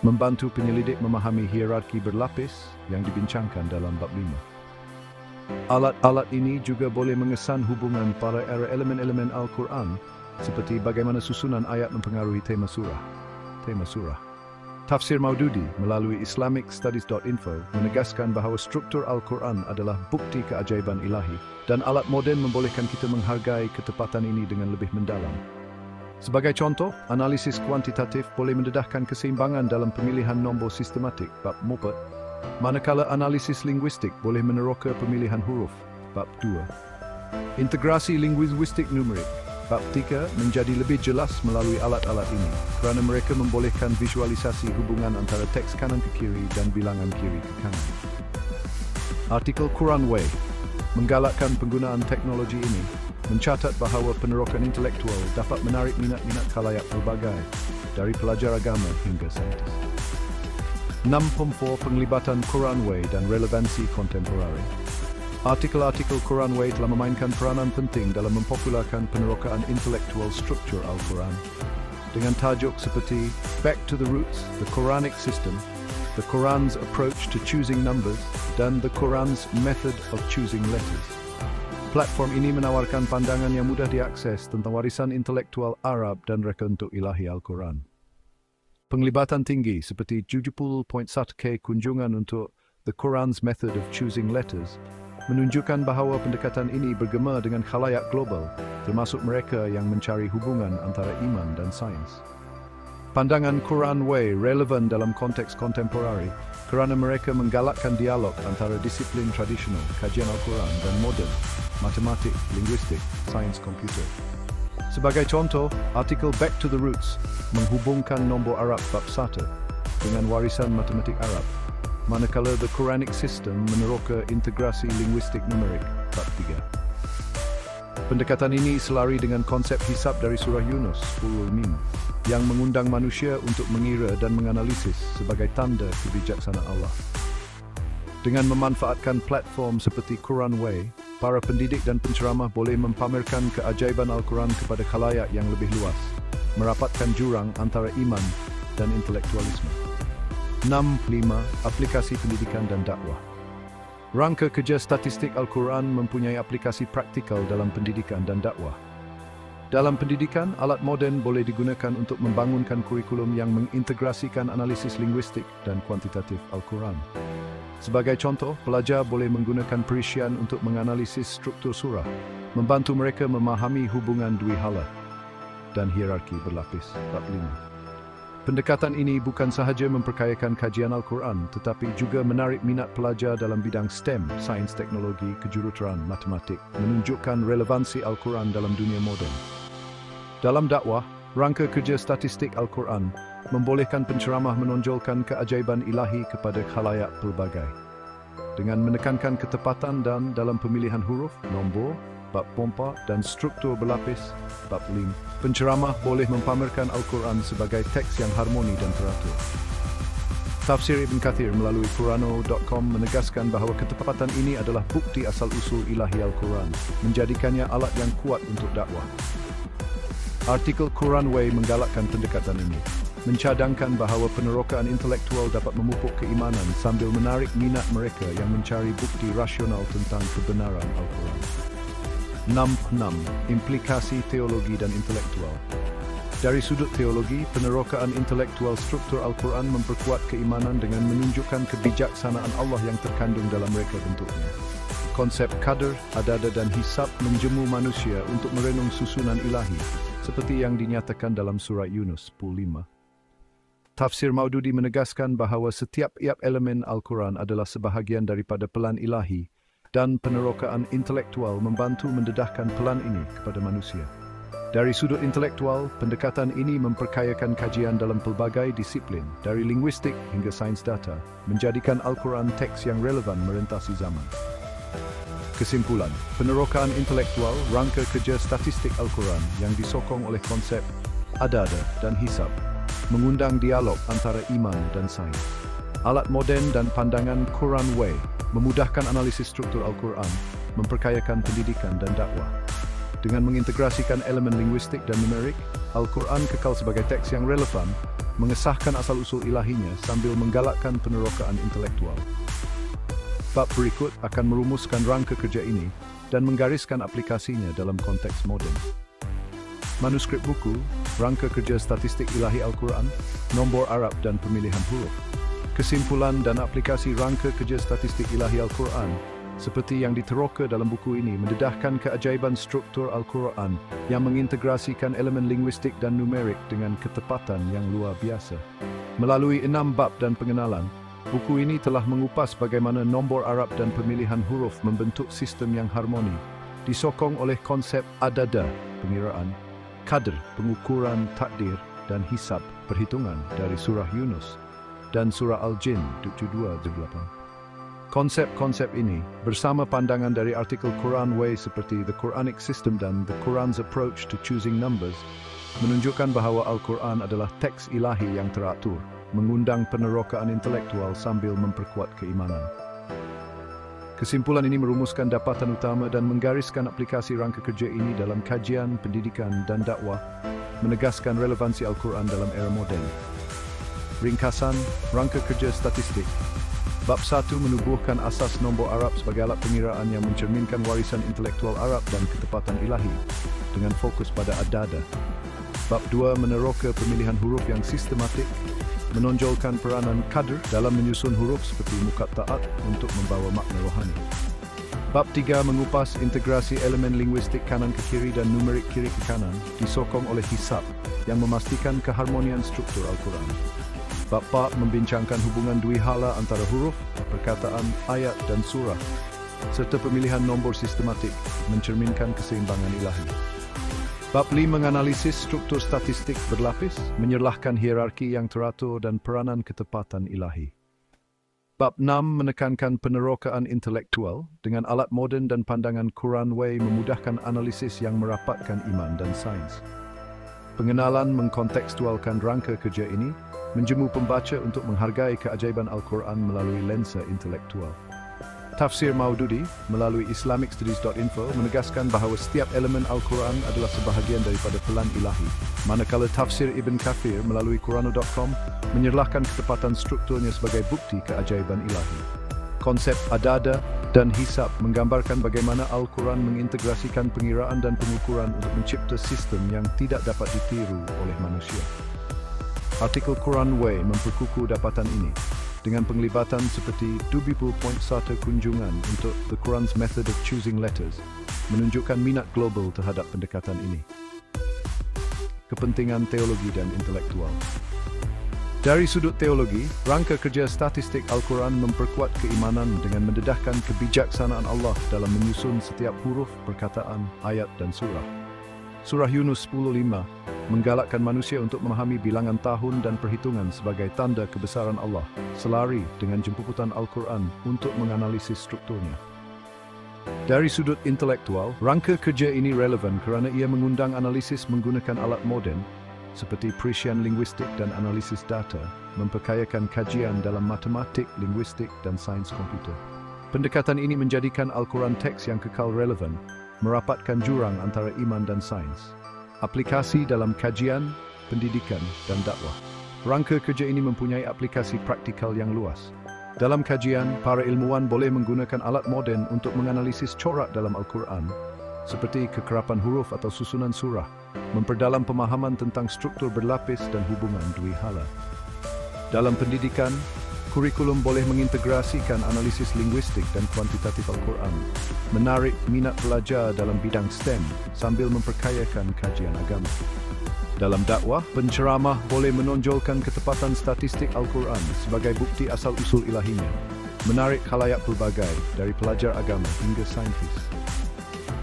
membantu penyelidik memahami hierarki berlapis yang dibincangkan dalam bab 5. Alat-alat ini juga boleh mengesan hubungan para elemen-elemen Al-Quran, seperti bagaimana susunan ayat mempengaruhi tema surah. Tafsir Maududi melalui islamicstudies.info menegaskan bahawa struktur Al-Quran adalah bukti keajaiban ilahi dan alat moden membolehkan kita menghargai ketepatan ini dengan lebih mendalam. Sebagai contoh, analisis kuantitatif boleh mendedahkan keseimbangan dalam pemilihan nombor sistematik bab 4, manakala analisis linguistik boleh meneroka pemilihan huruf bab 2. Integrasi linguistik numerik bab 3 menjadi lebih jelas melalui alat-alat ini kerana mereka membolehkan visualisasi hubungan antara teks kanan ke kiri dan bilangan kiri ke kanan. Artikel Quran Way menggalakkan penggunaan teknologi ini, mencatat bahawa penerokan intelektual dapat menarik minat-minat khalayak pelbagai, dari pelajar agama hingga saintis. 6.4 Penglibatan Quran Way dan relevansi kontemporari. Artikel-artikel Quran Way telah memainkan peranan penting dalam mempopularkan penerokaan intelektual struktur Al-Quran. Dengan tajuk seperti Back to the Roots, The Quranic System, The Quran's Approach to Choosing Numbers, dan The Quran's Method of Choosing Letters. Platform ini menawarkan pandangan yang mudah diakses tentang warisan intelektual Arab dan reka untuk ilahi Al-Quran. Penglibatan tinggi seperti 70.1K kunjungan untuk The Quran's Method of Choosing Letters menunjukkan bahawa pendekatan ini bergema dengan khalayak global, termasuk mereka yang mencari hubungan antara iman dan sains. Pandangan Quran Way relevan dalam konteks kontemporari kerana mereka menggalakkan dialog antara disiplin tradisional, kajian Al-Quran dan moden, matematik, linguistik, sains komputer. Sebagai contoh, artikel Back to the Roots menghubungkan nombor Arab bab 1 dengan warisan matematik Arab, manakala The Quranic System meneroka integrasi linguistik numerik bab 3. Pendekatan ini selari dengan konsep hisab dari surah Yunus, Ulul Mim, yang mengundang manusia untuk mengira dan menganalisis sebagai tanda kebijaksanaan Allah. Dengan memanfaatkan platform seperti Quran Way, para pendidik dan penceramah boleh mempamerkan keajaiban Al-Quran kepada khalayak yang lebih luas, merapatkan jurang antara iman dan intelektualisme. 6.5 Aplikasi pendidikan dan dakwah. Rangka kerja statistik Al-Quran mempunyai aplikasi praktikal dalam pendidikan dan dakwah. Dalam pendidikan, alat moden boleh digunakan untuk membangunkan kurikulum yang mengintegrasikan analisis linguistik dan kuantitatif Al-Quran. Sebagai contoh, pelajar boleh menggunakan perisian untuk menganalisis struktur surah, membantu mereka memahami hubungan Dwihala dan hierarki berlapis bab 5. Pendekatan ini bukan sahaja memperkayakan kajian Al-Quran, tetapi juga menarik minat pelajar dalam bidang STEM, sains teknologi, kejuruteraan, matematik, menunjukkan relevansi Al-Quran dalam dunia moden. Dalam dakwah, rangka kerja statistik Al-Quran membolehkan penceramah menonjolkan keajaiban ilahi kepada khalayak pelbagai. Dengan menekankan ketepatan dan dalam pemilihan huruf, nombor, bab pompa dan struktur berlapis, bab 5, penceramah boleh mempamerkan Al-Quran sebagai teks yang harmoni dan teratur. Tafsir Ibn Kathir melalui Qurano.com menegaskan bahawa ketepatan ini adalah bukti asal-usul ilahi Al-Quran, menjadikannya alat yang kuat untuk dakwah. Artikel Quran Way menggalakkan pendekatan ini, mencadangkan bahawa penerokaan intelektual dapat memupuk keimanan sambil menarik minat mereka yang mencari bukti rasional tentang kebenaran Al-Quran. 6.6 Implikasi teologi dan intelektual. Dari sudut teologi, penerokaan intelektual struktur Al-Quran memperkuat keimanan dengan menunjukkan kebijaksanaan Allah yang terkandung dalam reka bentuknya. Konsep qadar, adada dan hisab menjemu manusia untuk merenung susunan ilahi, seperti yang dinyatakan dalam surah Yunus 10:5. Tafsir Maududi menegaskan bahawa setiap elemen Al-Quran adalah sebahagian daripada pelan ilahi dan penerokaan intelektual membantu mendedahkan pelan ini kepada manusia. Dari sudut intelektual, pendekatan ini memperkayakan kajian dalam pelbagai disiplin, dari linguistik hingga sains data, menjadikan Al-Quran teks yang relevan merentasi zaman. Kesimpulan, penerokaan intelektual rangka kerja statistik Al-Quran yang disokong oleh konsep adada dan hisab, mengundang dialog antara iman dan sains. Alat moden dan pandangan Quran Way memudahkan analisis struktur Al-Quran, memperkayakan pendidikan dan dakwah. Dengan mengintegrasikan elemen linguistik dan numerik, Al-Quran kekal sebagai teks yang relevan, mengesahkan asal-usul ilahinya sambil menggalakkan penerokaan intelektual. Bab berikut akan merumuskan rangka kerja ini dan menggariskan aplikasinya dalam konteks moden. Manuskrip buku, rangka kerja statistik ilahi Al-Quran, nombor Arab dan pemilihan huruf. Kesimpulan dan aplikasi rangka kerja statistik ilahi Al-Quran seperti yang diteroka dalam buku ini mendedahkan keajaiban struktur Al-Quran yang mengintegrasikan elemen linguistik dan numerik dengan ketepatan yang luar biasa. Melalui 6 bab dan pengenalan, buku ini telah mengupas bagaimana nombor Arab dan pemilihan huruf membentuk sistem yang harmoni, disokong oleh konsep adada, pengiraan, qadar, pengukuran takdir, dan hisab, perhitungan dari surah Yunus dan surah Al-Jin 72-8. Konsep-konsep ini, bersama pandangan dari artikel Quran Way seperti The Quranic System dan The Quran's Approach to Choosing Numbers, menunjukkan bahawa Al-Quran adalah teks ilahi yang teratur, mengundang penerokaan intelektual sambil memperkuat keimanan. Kesimpulan ini merumuskan dapatan utama dan menggariskan aplikasi rangka kerja ini dalam kajian, pendidikan, dan dakwah, menegaskan relevansi Al-Quran dalam era moden. Ringkasan, rangka kerja statistik. Bab 1 menubuhkan asas nombor Arab sebagai alat pengiraan yang mencerminkan warisan intelektual Arab dan ketepatan ilahi, dengan fokus pada adada. Bab 2 meneroka pemilihan huruf yang sistematik, menonjolkan peranan qadar dalam menyusun huruf seperti muqatta'at untuk membawa makna rohani. Bab 3 mengupas integrasi elemen linguistik kanan ke kiri dan numerik kiri ke kanan, disokong oleh hisab yang memastikan keharmonian struktur Al-Quran. Bab 4 membincangkan hubungan duihala antara huruf, perkataan, ayat dan surah, serta pemilihan nombor sistematik mencerminkan keseimbangan ilahi. Bab 5 menganalisis struktur statistik berlapis, menyerlahkan hierarki yang teratur dan peranan ketepatan ilahi. Bab 6 menekankan penerokaan intelektual dengan alat moden dan pandangan Quran Way memudahkan analisis yang merapatkan iman dan sains. Pengenalan mengkontekstualkan rangka kerja ini, menjemu pembaca untuk menghargai keajaiban Al-Quran melalui lensa intelektual. Tafsir Maududi melalui islamicstudies.info menegaskan bahawa setiap elemen Al-Quran adalah sebahagian daripada pelan ilahi, manakala tafsir Ibn Kathir melalui Qurano.com menyerlahkan ketepatan strukturnya sebagai bukti keajaiban ilahi. Konsep adada dan hisab menggambarkan bagaimana Al-Quran mengintegrasikan pengiraan dan pengukuran untuk mencipta sistem yang tidak dapat ditiru oleh manusia. Artikel Quran Way memperkukuh dapatan ini dengan penglibatan seperti 20.1 kunjungan untuk The Quran's Method of Choosing Letters, menunjukkan minat global terhadap pendekatan ini. Kepentingan teologi dan intelektual. Dari sudut teologi, rangka kerja statistik Al-Quran memperkuat keimanan dengan mendedahkan kebijaksanaan Allah dalam menyusun setiap huruf, perkataan, ayat dan surah. Surah Yunus 10:5 menggalakkan manusia untuk memahami bilangan tahun dan perhitungan sebagai tanda kebesaran Allah, selari dengan jemputan Al-Quran untuk menganalisis strukturnya. Dari sudut intelektual, rangka kerja ini relevan kerana ia mengundang analisis menggunakan alat moden seperti prescience linguistik dan analisis data, memperkayakan kajian dalam matematik, linguistik dan sains komputer. Pendekatan ini menjadikan Al-Quran teks yang kekal relevan, merapatkan jurang antara iman dan sains. Aplikasi dalam kajian, pendidikan dan dakwah. Rangka kerja ini mempunyai aplikasi praktikal yang luas. Dalam kajian, para ilmuwan boleh menggunakan alat moden untuk menganalisis corak dalam Al-Quran, seperti kekerapan huruf atau susunan surah, memperdalam pemahaman tentang struktur berlapis dan hubungan dwihala. Dalam pendidikan, kurikulum boleh mengintegrasikan analisis linguistik dan kuantitatif Al-Quran, menarik minat pelajar dalam bidang STEM sambil memperkayakan kajian agama. Dalam dakwah, penceramah boleh menonjolkan ketepatan statistik Al-Quran sebagai bukti asal-usul ilahinya, menarik khalayak pelbagai dari pelajar agama hingga saintis.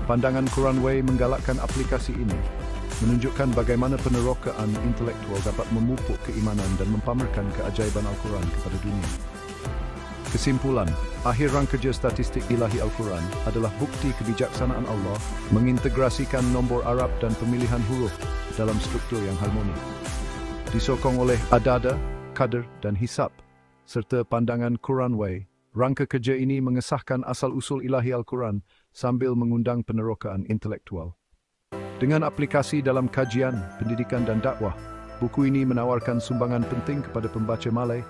Pandangan Quran Way menggalakkan aplikasi ini, menunjukkan bagaimana penerokaan intelektual dapat memupuk keimanan dan mempamerkan keajaiban Al-Quran kepada dunia. Kesimpulan, akhir rangkerja statistik ilahi Al-Quran adalah bukti kebijaksanaan Allah mengintegrasikan nombor Arab dan pemilihan huruf dalam struktur yang harmonis. Disokong oleh adada, qadr dan hisab, serta pandangan Quran Way, rangka kerja ini mengesahkan asal-usul ilahi Al-Quran sambil mengundang penerokaan intelektual. Dengan aplikasi dalam kajian, pendidikan dan dakwah, buku ini menawarkan sumbangan penting kepada pembaca Malay,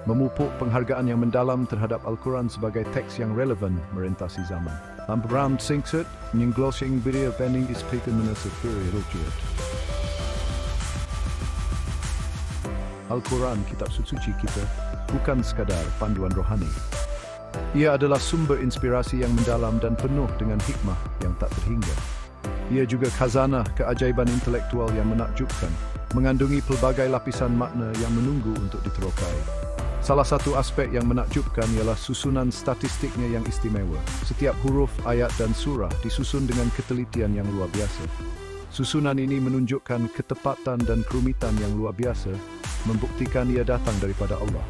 memupuk penghargaan yang mendalam terhadap Al-Quran sebagai teks yang relevan merentasi zaman. Ram Singset, menglosing video pending ispikan menasafiri rujuat. Al-Quran, kitab suci kita, bukan sekadar panduan rohani. Ia adalah sumber inspirasi yang mendalam dan penuh dengan hikmah yang tak terhingga. Ia juga khazanah keajaiban intelektual yang menakjubkan, mengandungi pelbagai lapisan makna yang menunggu untuk diterokai. Salah satu aspek yang menakjubkan ialah susunan statistiknya yang istimewa. Setiap huruf, ayat dan surah disusun dengan ketelitian yang luar biasa. Susunan ini menunjukkan ketepatan dan kerumitan yang luar biasa, membuktikan ia datang daripada Allah.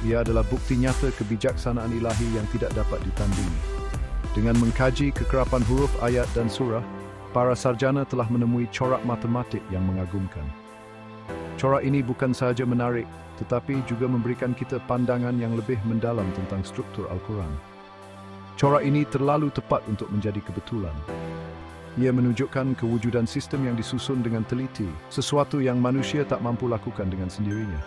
Ia adalah bukti nyata kebijaksanaan ilahi yang tidak dapat ditandingi. Dengan mengkaji kekerapan huruf, ayat dan surah, para sarjana telah menemui corak matematik yang mengagumkan. Corak ini bukan sahaja menarik, tetapi juga memberikan kita pandangan yang lebih mendalam tentang struktur Al-Quran. Corak ini terlalu tepat untuk menjadi kebetulan. Ia menunjukkan kewujudan sistem yang disusun dengan teliti, sesuatu yang manusia tak mampu lakukan dengan sendirinya.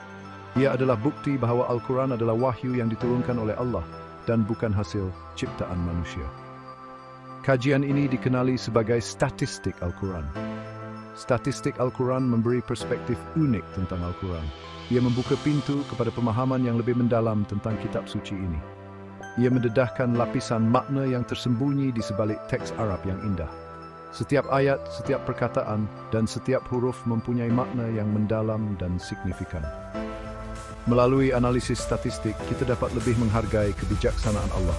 Ia adalah bukti bahawa Al-Quran adalah wahyu yang diturunkan oleh Allah dan bukan hasil ciptaan manusia. Kajian ini dikenali sebagai statistik Al-Quran. Statistik Al-Quran memberi perspektif unik tentang Al-Quran. Ia membuka pintu kepada pemahaman yang lebih mendalam tentang kitab suci ini. Ia mendedahkan lapisan makna yang tersembunyi di sebalik teks Arab yang indah. Setiap ayat, setiap perkataan, dan setiap huruf mempunyai makna yang mendalam dan signifikan. Melalui analisis statistik, kita dapat lebih menghargai kebijaksanaan Allah.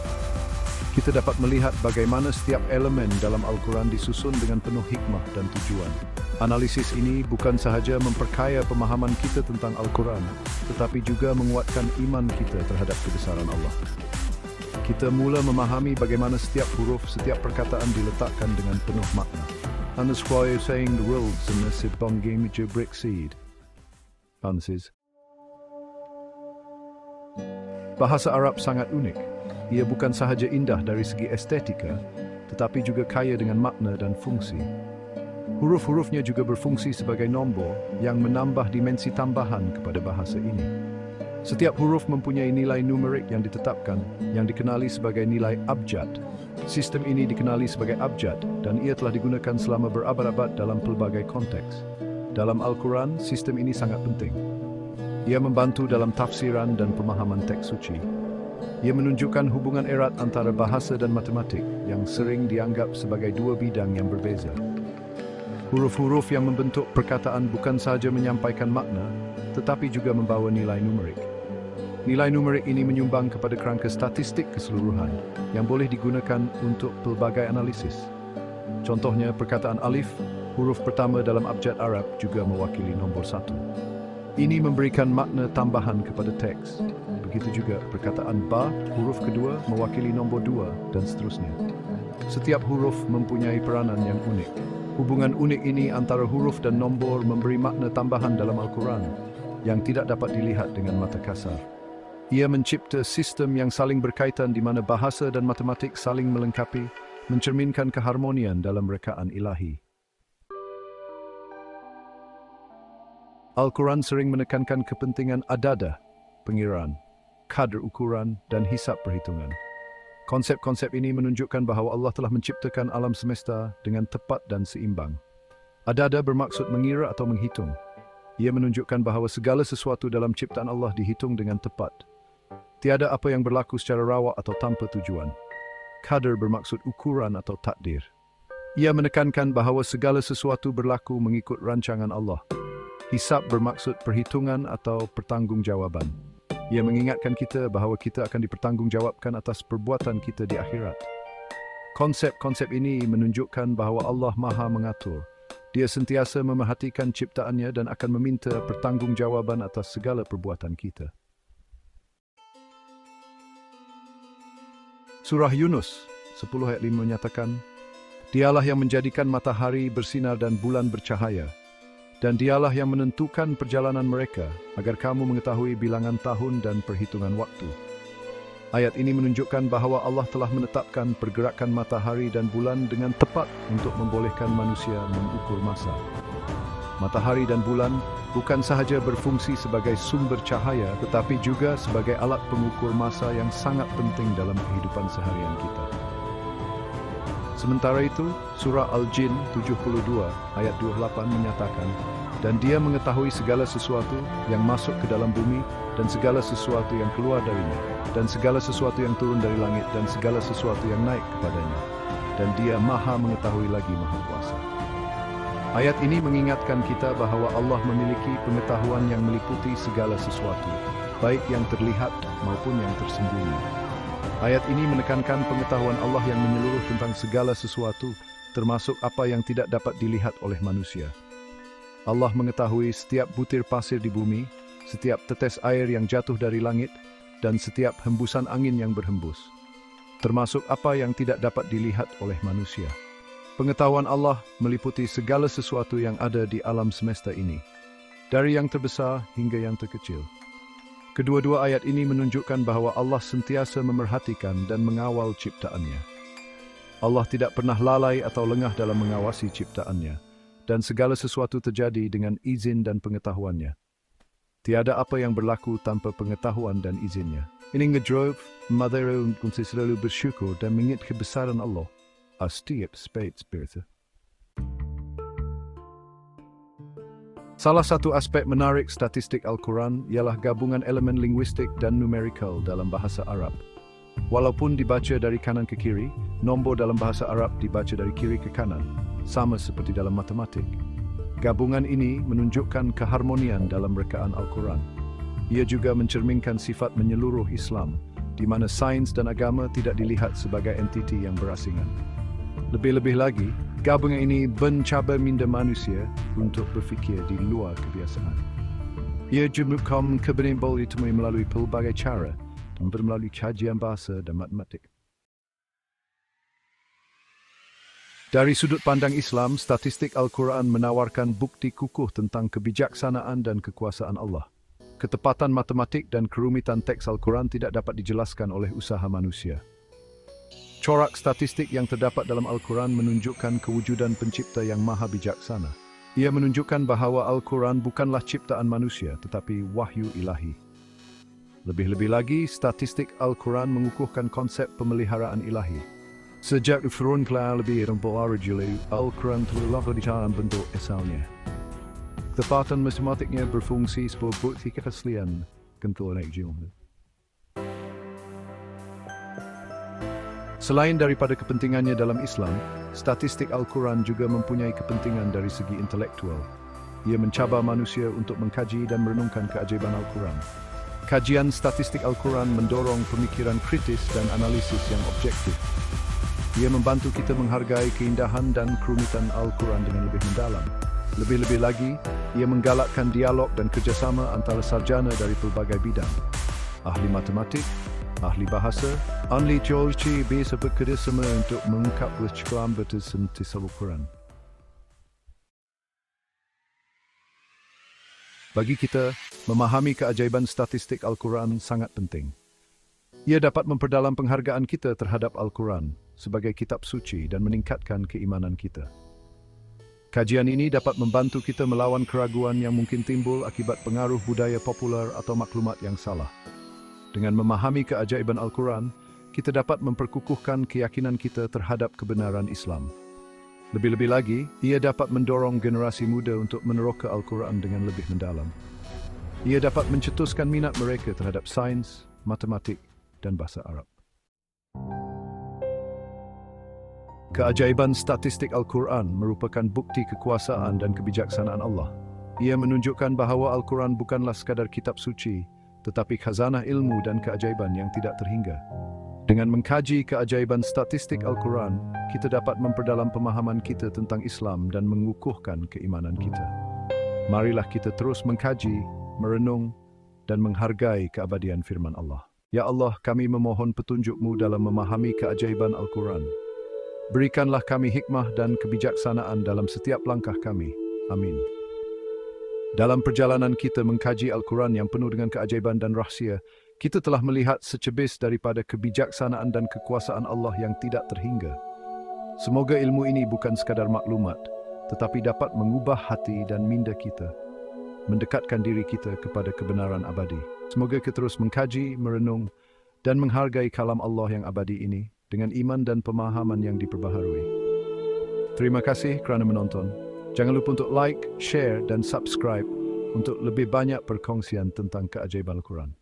Kita dapat melihat bagaimana setiap elemen dalam Al-Quran disusun dengan penuh hikmah dan tujuan. Analisis ini bukan sahaja memperkaya pemahaman kita tentang Al-Quran, tetapi juga menguatkan iman kita terhadap kebesaran Allah. Kita mula memahami bagaimana setiap huruf, setiap perkataan diletakkan dengan penuh makna. And that's why you're saying the world's in the Sibonging Jubrik Seed. Answers. Bahasa Arab sangat unik. Ia bukan sahaja indah dari segi estetika, tetapi juga kaya dengan makna dan fungsi. Huruf-hurufnya juga berfungsi sebagai nombor yang menambah dimensi tambahan kepada bahasa ini. Setiap huruf mempunyai nilai numerik yang ditetapkan, yang dikenali sebagai nilai abjad. Sistem ini dikenali sebagai abjad dan ia telah digunakan selama berabad-abad dalam pelbagai konteks. Dalam Al-Quran, sistem ini sangat penting. Ia membantu dalam tafsiran dan pemahaman teks suci. Ia menunjukkan hubungan erat antara bahasa dan matematik yang sering dianggap sebagai dua bidang yang berbeza. Huruf-huruf yang membentuk perkataan bukan sahaja menyampaikan makna, tetapi juga membawa nilai numerik. Nilai numerik ini menyumbang kepada kerangka statistik keseluruhan yang boleh digunakan untuk pelbagai analisis. Contohnya, perkataan alif, huruf pertama dalam abjad Arab juga mewakili nombor 1. Ini memberikan makna tambahan kepada teks. Begitu juga perkataan ba, huruf kedua mewakili nombor 2 dan seterusnya. Setiap huruf mempunyai peranan yang unik. Hubungan unik ini antara huruf dan nombor memberi makna tambahan dalam Al-Quran yang tidak dapat dilihat dengan mata kasar. Ia mencipta sistem yang saling berkaitan di mana bahasa dan matematik saling melengkapi, mencerminkan keharmonian dalam rekaan ilahi. Al-Quran sering menekankan kepentingan adada, pengiraan, kadar ukuran, dan hisab perhitungan. Konsep-konsep ini menunjukkan bahawa Allah telah menciptakan alam semesta dengan tepat dan seimbang. Ada-ada bermaksud mengira atau menghitung. Ia menunjukkan bahawa segala sesuatu dalam ciptaan Allah dihitung dengan tepat. Tiada apa yang berlaku secara rawak atau tanpa tujuan. Qadar bermaksud ukuran atau takdir. Ia menekankan bahawa segala sesuatu berlaku mengikut rancangan Allah. Hisab bermaksud perhitungan atau pertanggungjawaban. Ia mengingatkan kita bahawa kita akan dipertanggungjawabkan atas perbuatan kita di akhirat. Konsep-konsep ini menunjukkan bahawa Allah Maha mengatur. Dia sentiasa memerhatikan ciptaannya dan akan meminta pertanggungjawaban atas segala perbuatan kita. Surah Yunus 10 ayat 5 menyatakan, Dialah yang menjadikan matahari bersinar dan bulan bercahaya, dan dialah yang menentukan perjalanan mereka agar kamu mengetahui bilangan tahun dan perhitungan waktu. Ayat ini menunjukkan bahawa Allah telah menetapkan pergerakan matahari dan bulan dengan tepat untuk membolehkan manusia mengukur masa. Matahari dan bulan bukan sahaja berfungsi sebagai sumber cahaya, tetapi juga sebagai alat pengukur masa yang sangat penting dalam kehidupan seharian kita. Sementara itu, surah Al-Jin 72 ayat 28 menyatakan, dan dia mengetahui segala sesuatu yang masuk ke dalam bumi dan segala sesuatu yang keluar darinya, dan segala sesuatu yang turun dari langit dan segala sesuatu yang naik kepadanya. Dan dia Maha mengetahui lagi Maha Kuasa. Ayat ini mengingatkan kita bahawa Allah memiliki pengetahuan yang meliputi segala sesuatu, baik yang terlihat maupun yang tersembunyi. Ayat ini menekankan pengetahuan Allah yang menyeluruh tentang segala sesuatu, termasuk apa yang tidak dapat dilihat oleh manusia. Allah mengetahui setiap butir pasir di bumi, setiap tetes air yang jatuh dari langit, dan setiap hembusan angin yang berhembus, termasuk apa yang tidak dapat dilihat oleh manusia. Pengetahuan Allah meliputi segala sesuatu yang ada di alam semesta ini, dari yang terbesar hingga yang terkecil. Kedua-dua ayat ini menunjukkan bahawa Allah sentiasa memerhatikan dan mengawal ciptaannya. Allah tidak pernah lalai atau lengah dalam mengawasi ciptaannya, dan segala sesuatu terjadi dengan izin dan pengetahuannya. Tiada apa yang berlaku tanpa pengetahuan dan izinnya. Ini ngedrove Madeira untuk selalu bersyukur dan mengingat kebesaran Allah. Setiap spirit. Salah satu aspek menarik statistik Al-Quran ialah gabungan elemen linguistik dan numerikal dalam bahasa Arab. Walaupun dibaca dari kanan ke kiri, nombor dalam bahasa Arab dibaca dari kiri ke kanan, sama seperti dalam matematik. Gabungan ini menunjukkan keharmonian dalam rekaan Al-Quran. Ia juga mencerminkan sifat menyeluruh Islam, di mana sains dan agama tidak dilihat sebagai entiti yang berasingan. Lebih-lebih lagi, gabungan ini mencabar minda manusia untuk berfikir di luar kebiasaan. Ia juga boleh ditemui melalui pelbagai cara dan melalui kajian bahasa dan matematik. Dari sudut pandang Islam, statistik Al-Quran menawarkan bukti kukuh tentang kebijaksanaan dan kekuasaan Allah. Ketepatan matematik dan kerumitan teks Al-Quran tidak dapat dijelaskan oleh usaha manusia. Corak statistik yang terdapat dalam Al-Quran menunjukkan kewujudan pencipta yang maha bijaksana. Ia menunjukkan bahawa Al-Quran bukanlah ciptaan manusia, tetapi wahyu ilahi. Lebih-lebih lagi, statistik Al-Quran mengukuhkan konsep pemeliharaan ilahi. Sejak diturunkan lebih dari Al-Quran telah dalam bentuk asalnya. Ketepatan matematiknya berfungsi sebagai bukti keaslian ketentuan jumlah. Selain daripada kepentingannya dalam Islam, statistik Al-Quran juga mempunyai kepentingan dari segi intelektual. Ia mencabar manusia untuk mengkaji dan merenungkan keajaiban Al-Quran. Kajian statistik Al-Quran mendorong pemikiran kritis dan analisis yang objektif. Ia membantu kita menghargai keindahan dan kerumitan Al-Quran dengan lebih mendalam. Lebih-lebih lagi, ia menggalakkan dialog dan kerjasama antara sarjana dari pelbagai bidang. Ahli matematik, ahli bahasa, ahli teologi bisa bekerjasama untuk mengungkap kelam bertentis Al-Quran. Bagi kita, memahami keajaiban statistik Al-Quran sangat penting. Ia dapat memperdalam penghargaan kita terhadap Al-Quran sebagai kitab suci dan meningkatkan keimanan kita. Kajian ini dapat membantu kita melawan keraguan yang mungkin timbul akibat pengaruh budaya popular atau maklumat yang salah. Dengan memahami keajaiban Al-Quran, kita dapat memperkukuhkan keyakinan kita terhadap kebenaran Islam. Lebih-lebih lagi, ia dapat mendorong generasi muda untuk meneroka Al-Quran dengan lebih mendalam. Ia dapat mencetuskan minat mereka terhadap sains, matematik, dan bahasa Arab. Keajaiban statistik Al-Quran merupakan bukti kekuasaan dan kebijaksanaan Allah. Ia menunjukkan bahawa Al-Quran bukanlah sekadar kitab suci, tetapi khazanah ilmu dan keajaiban yang tidak terhingga. Dengan mengkaji keajaiban statistik Al-Quran, kita dapat memperdalam pemahaman kita tentang Islam dan mengukuhkan keimanan kita. Marilah kita terus mengkaji, merenung, dan menghargai keabadian firman Allah. Ya Allah, kami memohon petunjuk-Mu dalam memahami keajaiban Al-Quran. Berikanlah kami hikmah dan kebijaksanaan dalam setiap langkah kami. Amin. Dalam perjalanan kita mengkaji Al-Quran yang penuh dengan keajaiban dan rahsia, kita telah melihat secebis daripada kebijaksanaan dan kekuasaan Allah yang tidak terhingga. Semoga ilmu ini bukan sekadar maklumat, tetapi dapat mengubah hati dan minda kita, mendekatkan diri kita kepada kebenaran abadi. Semoga kita terus mengkaji, merenung, dan menghargai kalam Allah yang abadi ini dengan iman dan pemahaman yang diperbaharui. Terima kasih kerana menonton. Jangan lupa untuk like, share, dan subscribe untuk lebih banyak perkongsian tentang keajaiban Al-Quran.